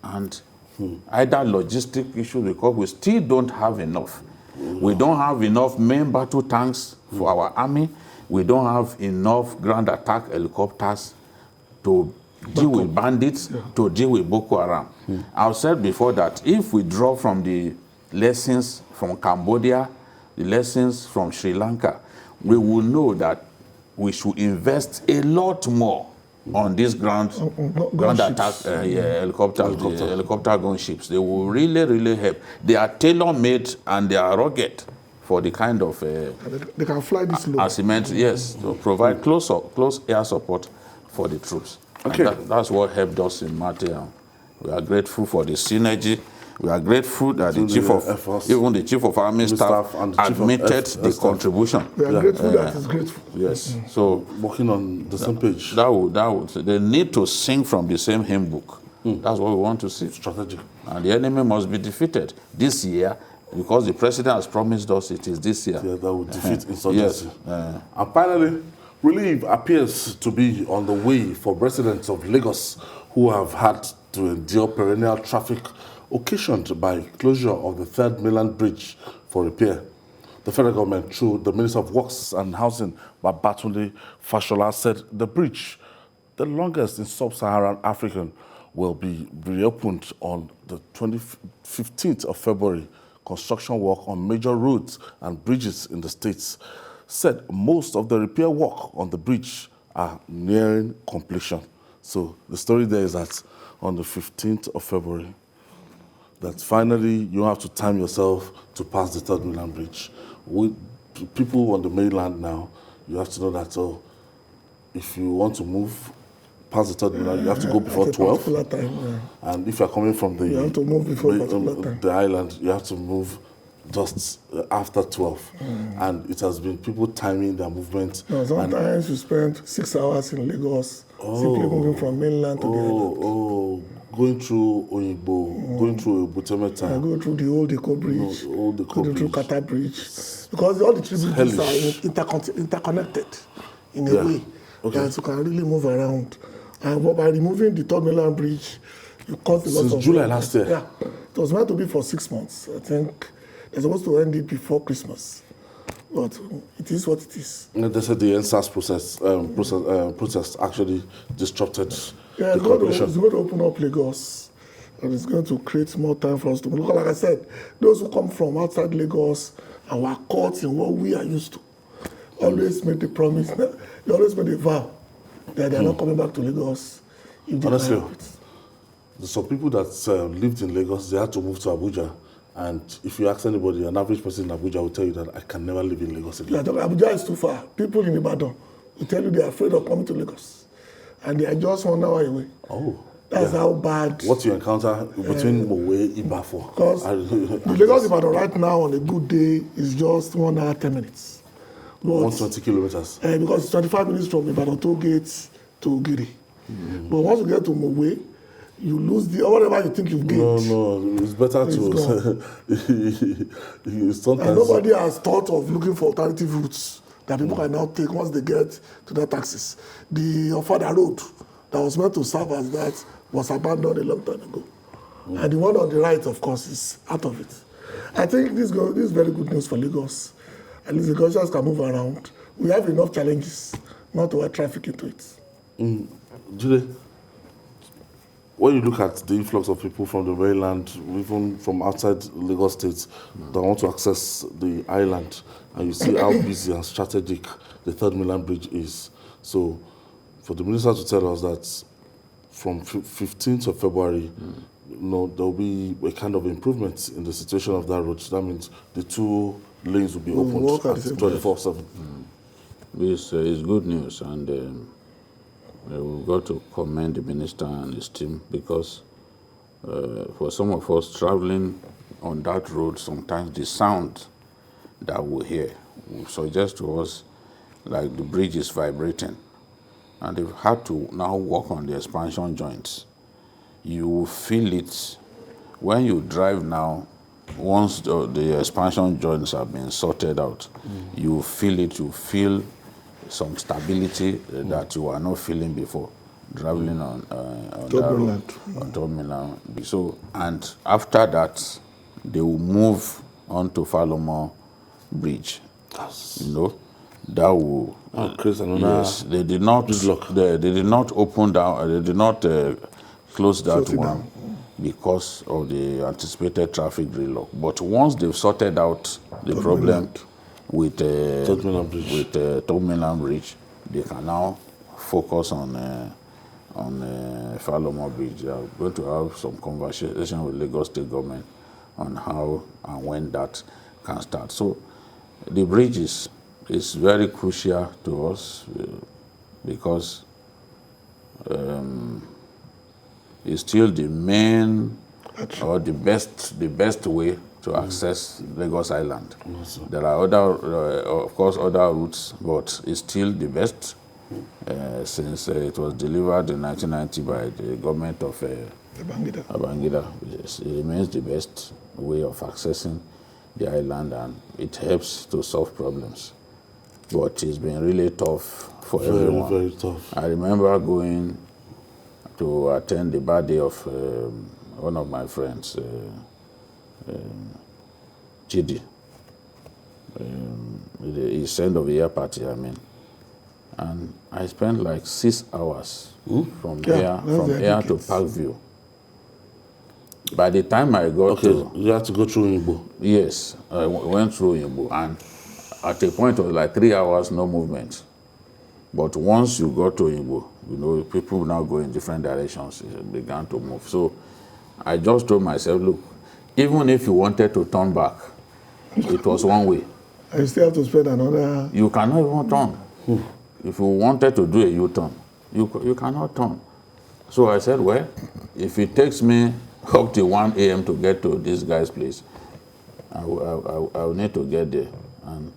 and either logistic issues, because we still don't have enough. We don't have enough main battle tanks for our army. We don't have enough ground attack helicopters to deal with bandits, to deal with Boko Haram. I've said before that if we draw from the lessons from Cambodia, the lessons from Sri Lanka, we will know that we should invest a lot more on these ground attack helicopter gunships. They will really, really help. They are tailor-made and they are rugged for the kind of they can fly this low. asymmetry, yes, to provide close air support for the troops. Okay. That's what helped us in Mate. We are grateful for the synergy. We are grateful that even the Chief of Army Staff admitted the contribution. We are grateful that is grateful. Yes. So working on the same page. That would they need to sing from the same hymn book. That's what we want to see. Strategic. And the enemy must be defeated this year, because the president has promised us it is this year. Yeah, that will defeat insurgency. Yes. And finally, Relief appears to be on the way for residents of Lagos who have had to endure perennial traffic occasioned by closure of the Third Mainland Bridge for repair. The federal government, through the Minister of Works and Housing, Babatunde Fashola, said the bridge, the longest in sub-Saharan Africa, will be reopened on the 15th of February. Construction work on major roads and bridges in the states said most of the repair work on the bridge are nearing completion. So the story there is that on the 15th of February, that finally you have to time yourself to pass the Third Mainland Bridge. With people on the mainland now, you have to know that if you want to move past the Third Mainland, you have to go before 12. Time, And if you're coming from you have to move before the island, you have to move just after 12. And it has been people timing their movement. No, sometimes you spend 6 hours in Lagos simply moving from mainland to the island. Going through Oyinbo, going through Butemeta. I go through the Old Eko Bridge, going through Kata Bridge. Because all the three bridges are interconnected in a way that you can really move around. And by removing the Third Mainland Bridge, you cut a lot of... Since July last year? Yeah. It was meant to be for 6 months. I think they're supposed to end it before Christmas. But it is what it is. And they said the NSAS process actually disrupted the corporation. It's going to open up Lagos. And it's going to create more time for us to look. Like I said, those who come from outside Lagos and were caught in what we are used to always made the promise, they always made a vow that they're not coming back to Lagos. Honestly, there's some people that lived in Lagos, they had to move to Abuja. And if you ask anybody, an average person in Abuja will tell you that I can never live in Lagos again. Yeah, Abuja is too far. People in Ibadan will tell you they are afraid of coming to Lagos. And they are just 1 hour away. That's how bad. What you encounter between Mowe and Ibafo. Because the Lagos Ibadan right now on a good day is just 1 hour, 10 minutes. 120 kilometers. Because it's 25 minutes from Ibadan toll gates to Giri. But once you get to Mowe, you lose whatever you think you've gained. No, it's better to... And nobody has thought of looking for alternative routes that people can now take once they get to their taxes. The Ofada Road that was meant to serve as that was abandoned a long time ago. And the one on the right, of course, is out of it. I think this is very good news for Lagos. At least the Lagosians can move around. We have enough challenges not to add traffic into it. Julie, when you look at the influx of people from the mainland, even from outside Lagos State, that want to access the island, and you see how busy and strategic the Third Mainland Bridge is. So, for the minister to tell us that from 15th of February, there will be a kind of improvement in the situation of that road. That means the 2 lanes will be opened at 24/7. This is good news, and we've got to commend the minister and his team, because for some of us traveling on that road, sometimes the sound that we hear will suggest to us like the bridge is vibrating, and they've had to now work on the expansion joints. You will feel it when you drive now. Once the expansion joints have been sorted out, you feel it. You feel some stability that you are not feeling before traveling on Third Mainland. So, and after that, they will move on to Falomo Bridge. That will create another. Yes, they did not. They did not open down. They did not close that one because of the anticipated traffic gridlock. But once they've sorted out the problem with Third Mainland Bridge, they can now focus on Falomo Bridge. They are going to have some conversation with Lagos State government on how and when that can start. So the bridge is very crucial to us because it's still the main or the best way to access Lagos Island. There are of course, other routes, but it's still the best since it was delivered in 1990 by the government of Babangida. It remains the best way of accessing the island, and it helps to solve problems. But it's been really tough for everyone. Very tough. I remember going to attend the birthday of one of my friends, Chidi. His end of the year party, I mean. And I spent like 6 hours from here to Parkview. By the time I got to... You had to go through Igbo? Yes, I went through Igbo, and at a point it was like 3 hours, no movement. But once you got to Igbo, you know, people now go in different directions, it began to move. So I just told myself, look, even if you wanted to turn back, it was one way. I still have to spend another... You cannot even turn. If you wanted to do a U-turn, you cannot turn. So I said, well, if it takes me up to 1 a.m. to get to this guy's place, I will need to get there. And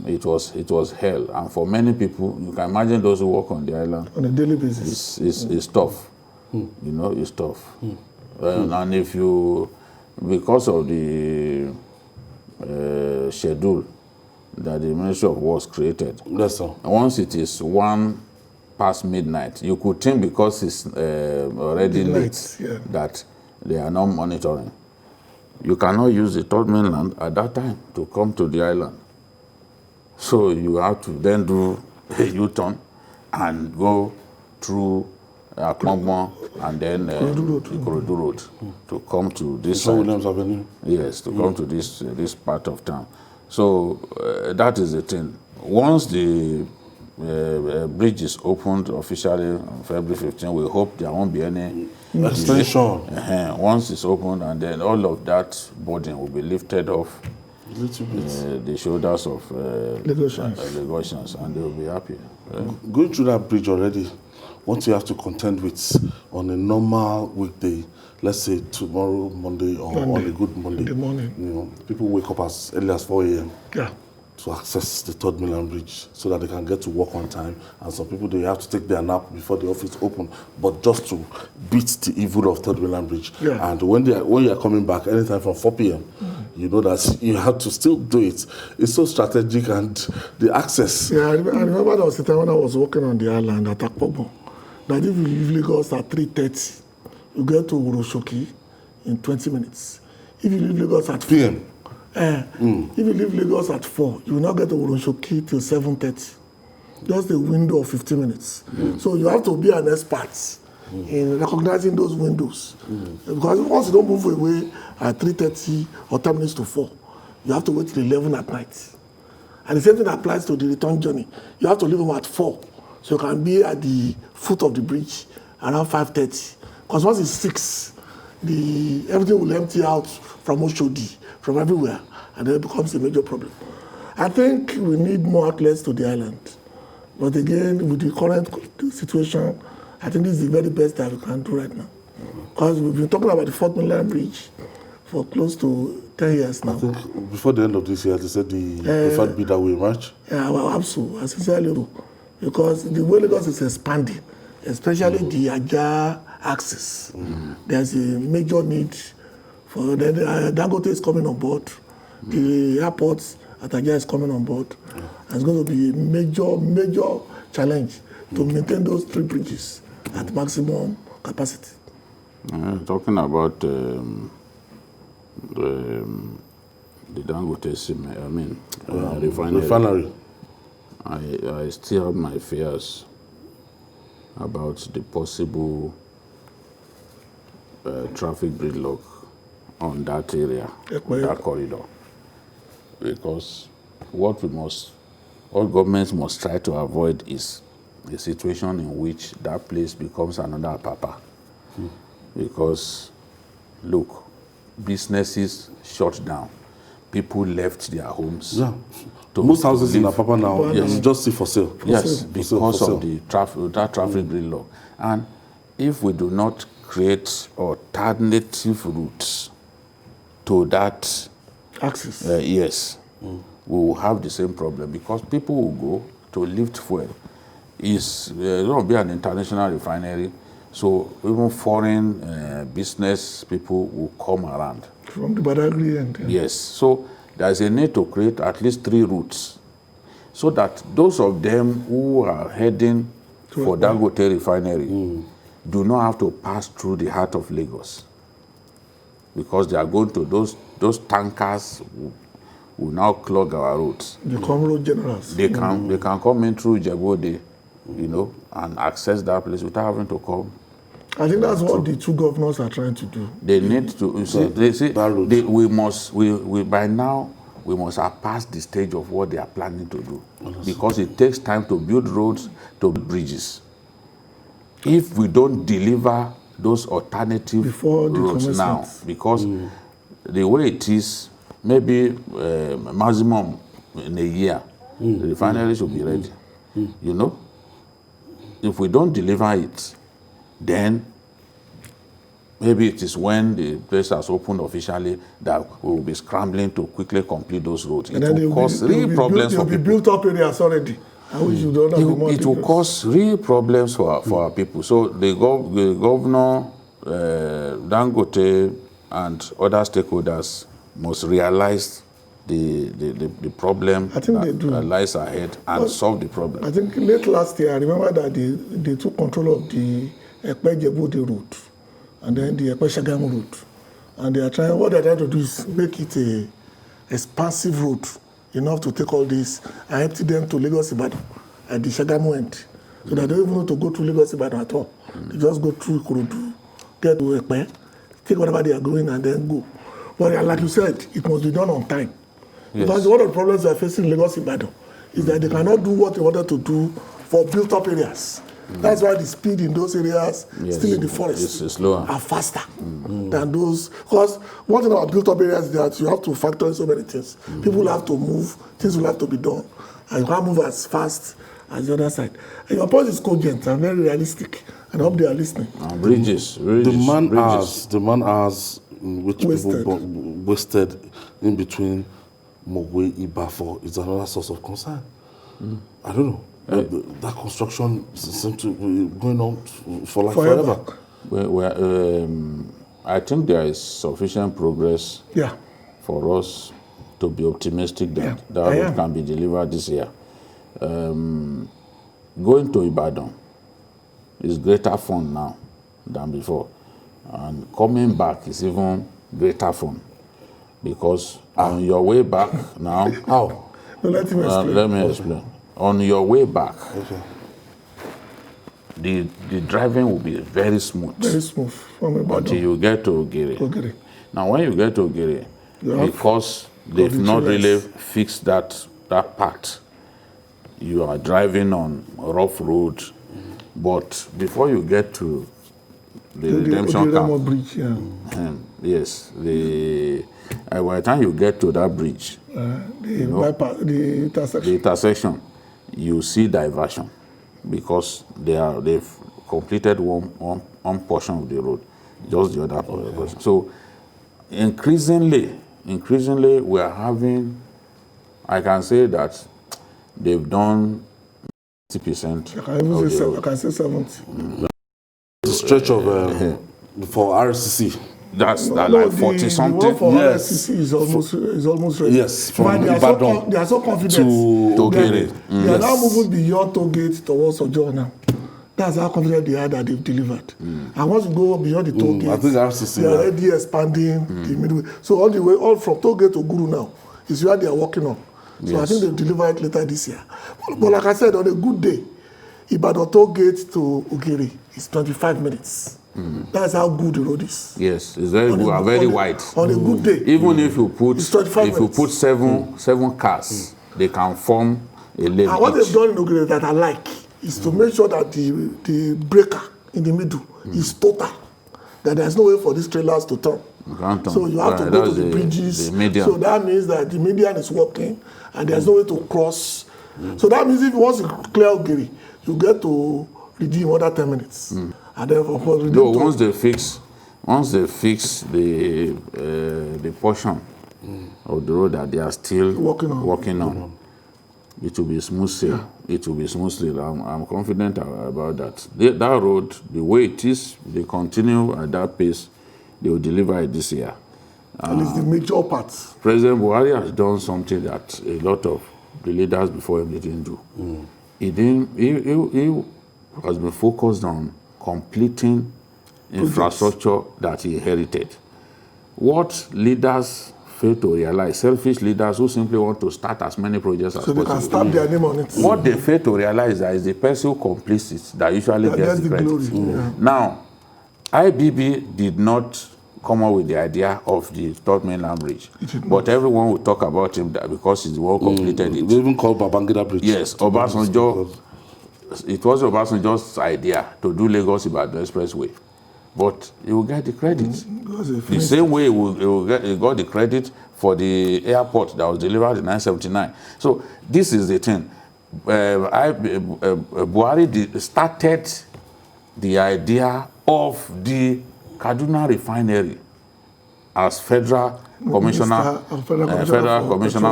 it was hell. And for many people, you can imagine those who work on the island. On a daily basis. It's tough. You know, it's tough. And if you, because of the schedule that the Ministry of Works created, once it is 1 past midnight, you could think because it's already late that they are not monitoring. You cannot use the third mainland at that time to come to the island. So you have to then do a U-turn and go through Akmongmo and then Ikorodu Road to come to this side. Williams Avenue? Yes, to come to this part of town. So that is the thing. Once the bridge is opened officially on February 15, we hope there won't be any extension. Once it's opened, and then all of that burden will be lifted off the shoulders of Lagosians, and they will be happy. Going through that bridge already, what you have to contend with on a normal weekday, let's say tomorrow, Monday, or on a good Monday. In the morning. You know, people wake up as early as 4 a.m. Yeah. to access the Third Mainland Bridge so that they can get to work on time. And some people, they have to take their nap before the office open, but just to beat the evil of Third Mainland Bridge. Yeah. And when you are coming back, anytime from 4 p.m., you know that you have to still do it. It's so strategic, and the access. Yeah, I remember there was a time when I was working on the island at Akpogbo, that if you leave Lagos at 3:30, you get to Uroshoki in 20 minutes. If you leave Lagos at PM. If you leave Lagos at 4, you will not get to Uroshoki till 7:30. Just a window of 15 minutes. So you have to be an expert in recognizing those windows. Because once you don't move away at 3:30 or 10 minutes to 4, you have to wait till 11 at night. And the same thing applies to the return journey. You have to leave them at 4, so you can be at the foot of the bridge around 5:30. Because once it's 6, everything will empty out from Oshodi, from everywhere, and then it becomes a major problem. I think we need more outlets to the island. But again, with the current situation, I think this is the very best that we can do right now. Because we've been talking about the Fourth Mainland Bridge for close to 10 years now. I think before the end of this year, they said the preferred bidder will emerge. Yeah, well, absolutely. I sincerely do. Because the way Lagos is expanding, especially the Ajah axis, there's a major need for Dangote is coming on board. The airports at Ajah is coming on board. And it's going to be a major challenge to maintain those 3 bridges at maximum capacity. Talking about the Dangote refinery. I still have my fears about the possible traffic gridlock on that area, that corridor. Because what governments must try to avoid is a situation in which that place becomes another Apapa. Because, look, businesses shut down. People left their homes. Yeah. Most houses in Apapa now, you just see for sale. Yes, because of the that traffic gridlock. And if we do not create alternative routes to that access, yes, we will have the same problem, because people will go to lift fuel. It's going to be an international refinery, so even foreign business people will come around. From the Badagry end. Yes, so there's a need to create at least 3 routes so that those of them who are heading for Dangote refinery do not have to pass through the heart of Lagos, because they are going to those tankers will now clog our roads. The road generals. They can come in through Jebode, you know, and access that place without having to come. I think that's what the two governors are trying to do. They need to. You see, they say we by now we must have passed the stage of what they are planning to do, because it takes time to build roads, to build bridges. If we don't deliver those alternative roads now, because the way it is, maybe maximum in a year, the refinery should be ready. You know, if we don't deliver it, then maybe it is when the place has opened officially that we will be scrambling to quickly complete those roads. And it will cause real problems for people. They'll be built up areas already. It will cause real problems for our people. So the governor, Dangote, and other stakeholders must realize the problem that lies ahead and solve the problem. I think late last year, I remember that they took control of the Ekpe-Jebode route and then the Ekpe-Shagamu route. And what they're trying to do is make it a expansive route, enough to take all this and empty them to Lagos Ibadan at the Shagamu end. So they don't even need to go through Lagos Ibadan at all. They just go through Ikorodu, get to Ekpe, take whatever they are going and then go. But like you said, it must be done on time. Yes. Because one of the problems they are facing in Lagos Ibadan is that they cannot do what they wanted to do for built-up areas. That's why the speed in those areas, still in the forest, are faster than those. Because one thing about built-up areas is that you have to factor in so many things. People have to move, things will have to be done, and you can't move as fast as the other side. And your point is cogent and very realistic, and I hope they are listening. Bridges. The man has which people wasted in between Mogwe, Ibafo is another source of concern. I don't know. That construction seems to be going on for forever. I think there is sufficient progress for us to be optimistic that road can be delivered this year. Going to Ibadan is greater fun now than before. And coming back is even greater fun. Because on your way back now... How? No, let me explain. Let me explain. On your way back, the driving will be very smooth. Very smooth. Until you get to Ogere. Now, when you get to Ogere, because they've not really fixed that part, you are driving on a rough road, but before you get to the redemption camp, bridge, yes, by the time you get to that bridge, the intersection, you see diversion, because they've completed one portion of the road, just the other portion. So increasingly we are having, I can say that they've done 50%. I can say 70. The stretch of for RCC. That's like 40 something. The one for RCC is almost ready. Yes, from Ibadan they are so confident to Ogere. They are now moving beyond Tollgate towards Ojo now. That's how confident they are that they've delivered. And once you go beyond the Tollgate, I think RCC they are already expanding the midway. So all from Tollgate to Guru now is where they are working on. So I think they'll deliver it later this year. But like I said, on a good day, Ibadan Tollgate to Ogere is 25 minutes. That's how good the road is. Yes, it's very good and very wide. On a good day. Even if you put seven cars, they can form a lane. And what they've done in Ogere that I like is to make sure that the breaker in the middle is total. That there's no way for these trailers to turn. So you have to go to the bridges. So that means that the median is working and there's no way to cross. So that means if you want to clear Ogere, you get to redeem another 10 minutes. And then once they fix the portion of the road that they are still working on, it will be smooth sail. It will be smooth sail. I'm confident about that. That road, the way it is, they continue at that pace, they will deliver it this year. At least the major parts. President Buhari has done something that a lot of the leaders before him didn't do. He has been focused on completing infrastructure that he inherited. What leaders fail to realize, selfish leaders who simply want to start as many projects as possible. So they can stamp their name on it. What they fail to realize is that it's the person who completes it that usually gets the credit. Glory. Now, IBB did not come up with the idea of the third mainland bridge, but everyone will talk about him because he's the one who completed it. They even called Babangida Bridge. Yes, Obasanjo. It was Obasanjo's idea to do Lagos-Ibadan Expressway, but he will get the credit. The same way he got the credit for the airport that was delivered in 1979. So this is the thing. Buhari started the idea of the Kaduna refinery as Federal Commissioner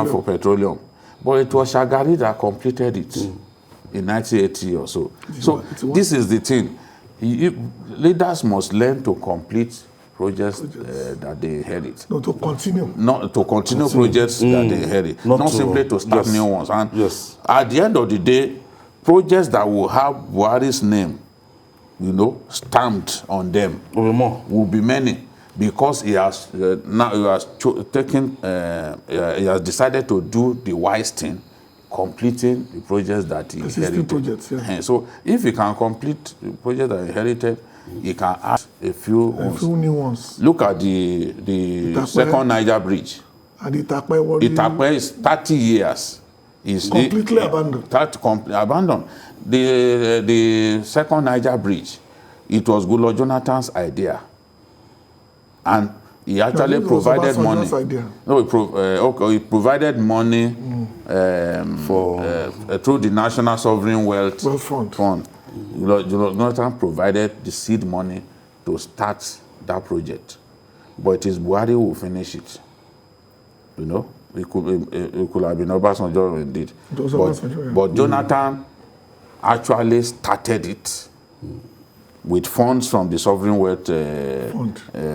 for Petroleum. But it was Shagari that completed it in 1980 or so. So this is the thing. Leaders must learn to complete projects that they inherit. No, to continue. Not to continue projects that they inherit. Not simply to start new ones. And at the end of the day, projects that will have Buhari's name, stamped on them will be many, because he has he has decided to do the wise thing, completing the projects that he inherited. Projects, yeah. So if he can complete the projects that he inherited, he can add a few new ones. Look at the second Niger bridge. And Itakpe is 30 years. It's completely abandoned. Abandoned. The second Niger bridge, it was Goodluck Jonathan's idea, and he actually provided money. No, he provided money through the National Sovereign Wealth Fund. Goodluck Jonathan provided the seed money to start that project, but it is Buhari who will finish it. It could have been Obasanjo indeed. But Jonathan actually started it with funds from the Sovereign Wealth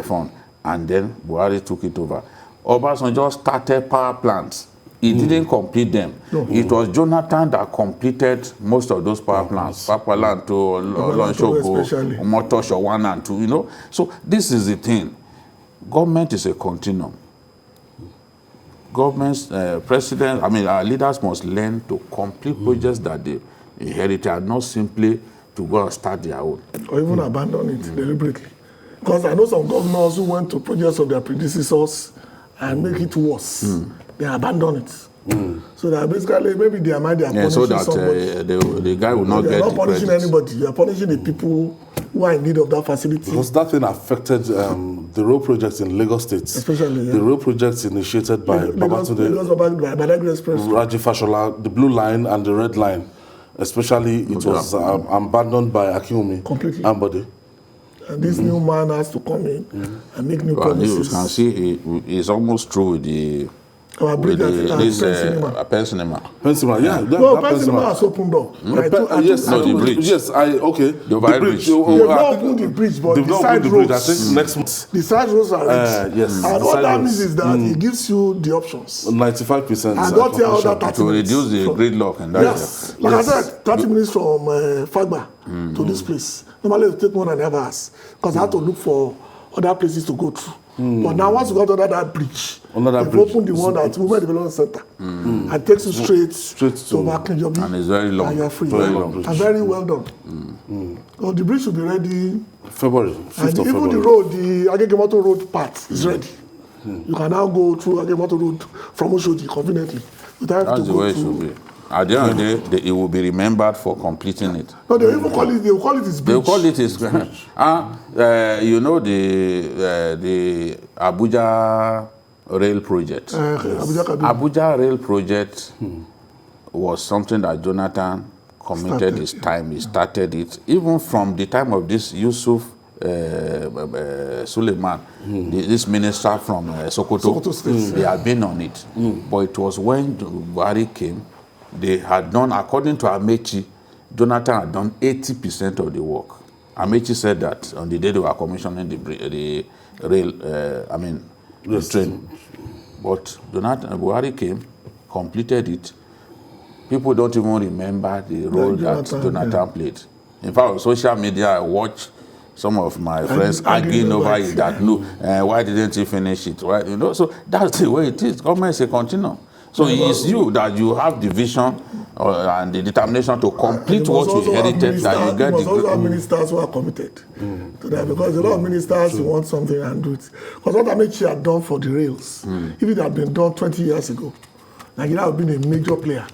Fund, and then Buhari took it over. Obasanjo started power plants. He didn't complete them. It was Jonathan that completed most of those power plants. Papaland to Olonshoko, Motosho 1 and 2, So this is the thing. Government is a continuum. Governments, presidents, our leaders must learn to complete projects that they inherited, and not simply to go and start their own. Or even abandon it deliberately. Because I know some governors who went to projects of their predecessors and make it worse. They abandon it. So that basically maybe they are punishing so that somebody. The guy will not get You're not punishing credit. anybody. You are punishing the people who are in need of that facility. Because that thing affected the road projects in Lagos State. Especially, the road projects initiated by Babatunde, Raji Fashola, the blue line and the red line. Especially, it was abandoned by Akiumi. Completely. Ambody. And this new man has to come in and make new promises. You can see he's almost through with the Pen Cinema. Pen Cinema, yeah. Pen Cinema has opened up. The bridge. Yes, okay. The bridge. They've not opened the bridge, but the side roads. I think next month. The side roads are rich. Yes. And what that means is that it gives you the options. 95%. And not the other 30 to minutes. reduce the gridlock and that. Yes. Like I said, 30 minutes from Fagba to this place. Normally it will take more than an hour because I have to look for other places to go through. But now once you got under that bridge, they've opened the one at Women Development Center and takes you straight to Bakinjobi. And it's very long. And you're free. Very long. And very well done. So the bridge will be ready February. 5th and of even February. the road, the Agegemoto Road part is ready. You can now go through Agegemoto Road from Oshodi conveniently. That's the way it should be. At the end of the day, it will be remembered for completing it. No, they even call it. They will call it his bridge. They will call it his bridge. The Abuja Rail Project. Abuja Rail Project was something that Jonathan committed his time. He started it even from the time of this Yusuf Suleiman, this minister from Sokoto State. They had been on it, but it was when Buhari came. They had done, according to Amechi, Jonathan had done 80% of the work. Amechi said that on the day they were commissioning the rail, the train. But Jonathan Buhari came, completed it, people don't even remember the role that Jonathan played. In fact, on social media, I watch some of my friends arguing over it that, no, why didn't he finish it? Right? You know, so that's the way it is. Government is a continuum. So it's you that you have the vision and the determination to complete what you inherited, that you get the... also have ministers who are committed to that, because a lot of ministers who want something and do it. Because what Amechi had done for the rails, if it had been done 20 years ago, Nigeria would have been a major player.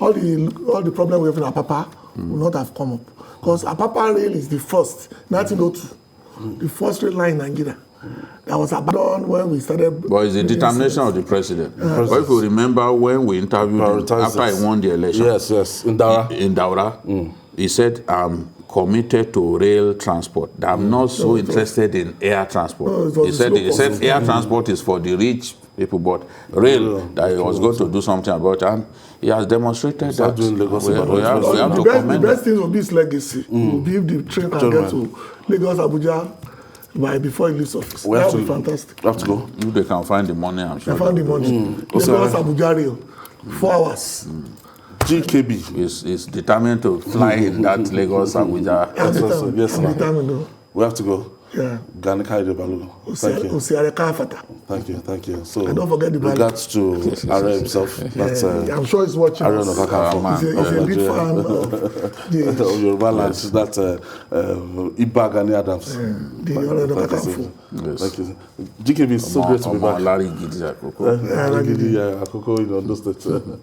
All the problems we have in Apapa would not have come up. Because Apapa rail is the first, 1902, the first rail line in Nigeria. That was abandoned when we started. But it's the determination of the president. But if you remember when we interviewed him after he won the election. Yes, in Daura. In Daura, he said, I'm committed to rail transport. I'm not so interested in air transport. He said air transport is for the rich people, but rail, that he was going to do something about, and he has demonstrated that. We have to commend the best thing will be his legacy. Will be if the train can get to Lagos, Abuja, before he leaves office. That would be fantastic. We have to go. If they can find the money, I'm sure. They found the money. Lagos, Abuja rail, 4 hours. GKB is determined to fly in that Lagos, Abuja. Yes, I'm determined. We have to go. Yeah. Thank you. Thank you. So, and don't forget the regards to Ara himself. That's, I'm sure he's watching. He's a big fan of Yoruba land. That's Iba Gani Adams. The Ara Kakafo. Thank you. GKB is so great to be back. Akoko, you know, those that.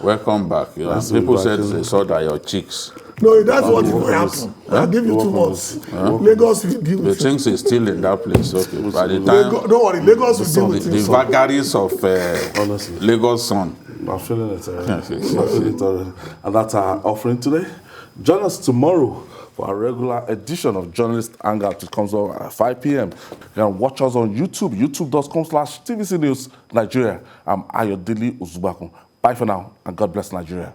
Welcome back. People said they saw that your cheeks. No, that's what will happen. I'll give you 2 months. Lagos will deal with the things is still in that place. Okay. By the time, don't worry, Lagos will deal with the vagaries of Lagos Sun. I'm feeling it already. And that's our offering today. Join us tomorrow for our regular edition of Journalist Hangout. It comes on at 5 p.m. You can watch us on YouTube, youtube.com/TVC News Nigeria. I'm Ayodele Uzubakun. Bye for now, and God bless Nigeria.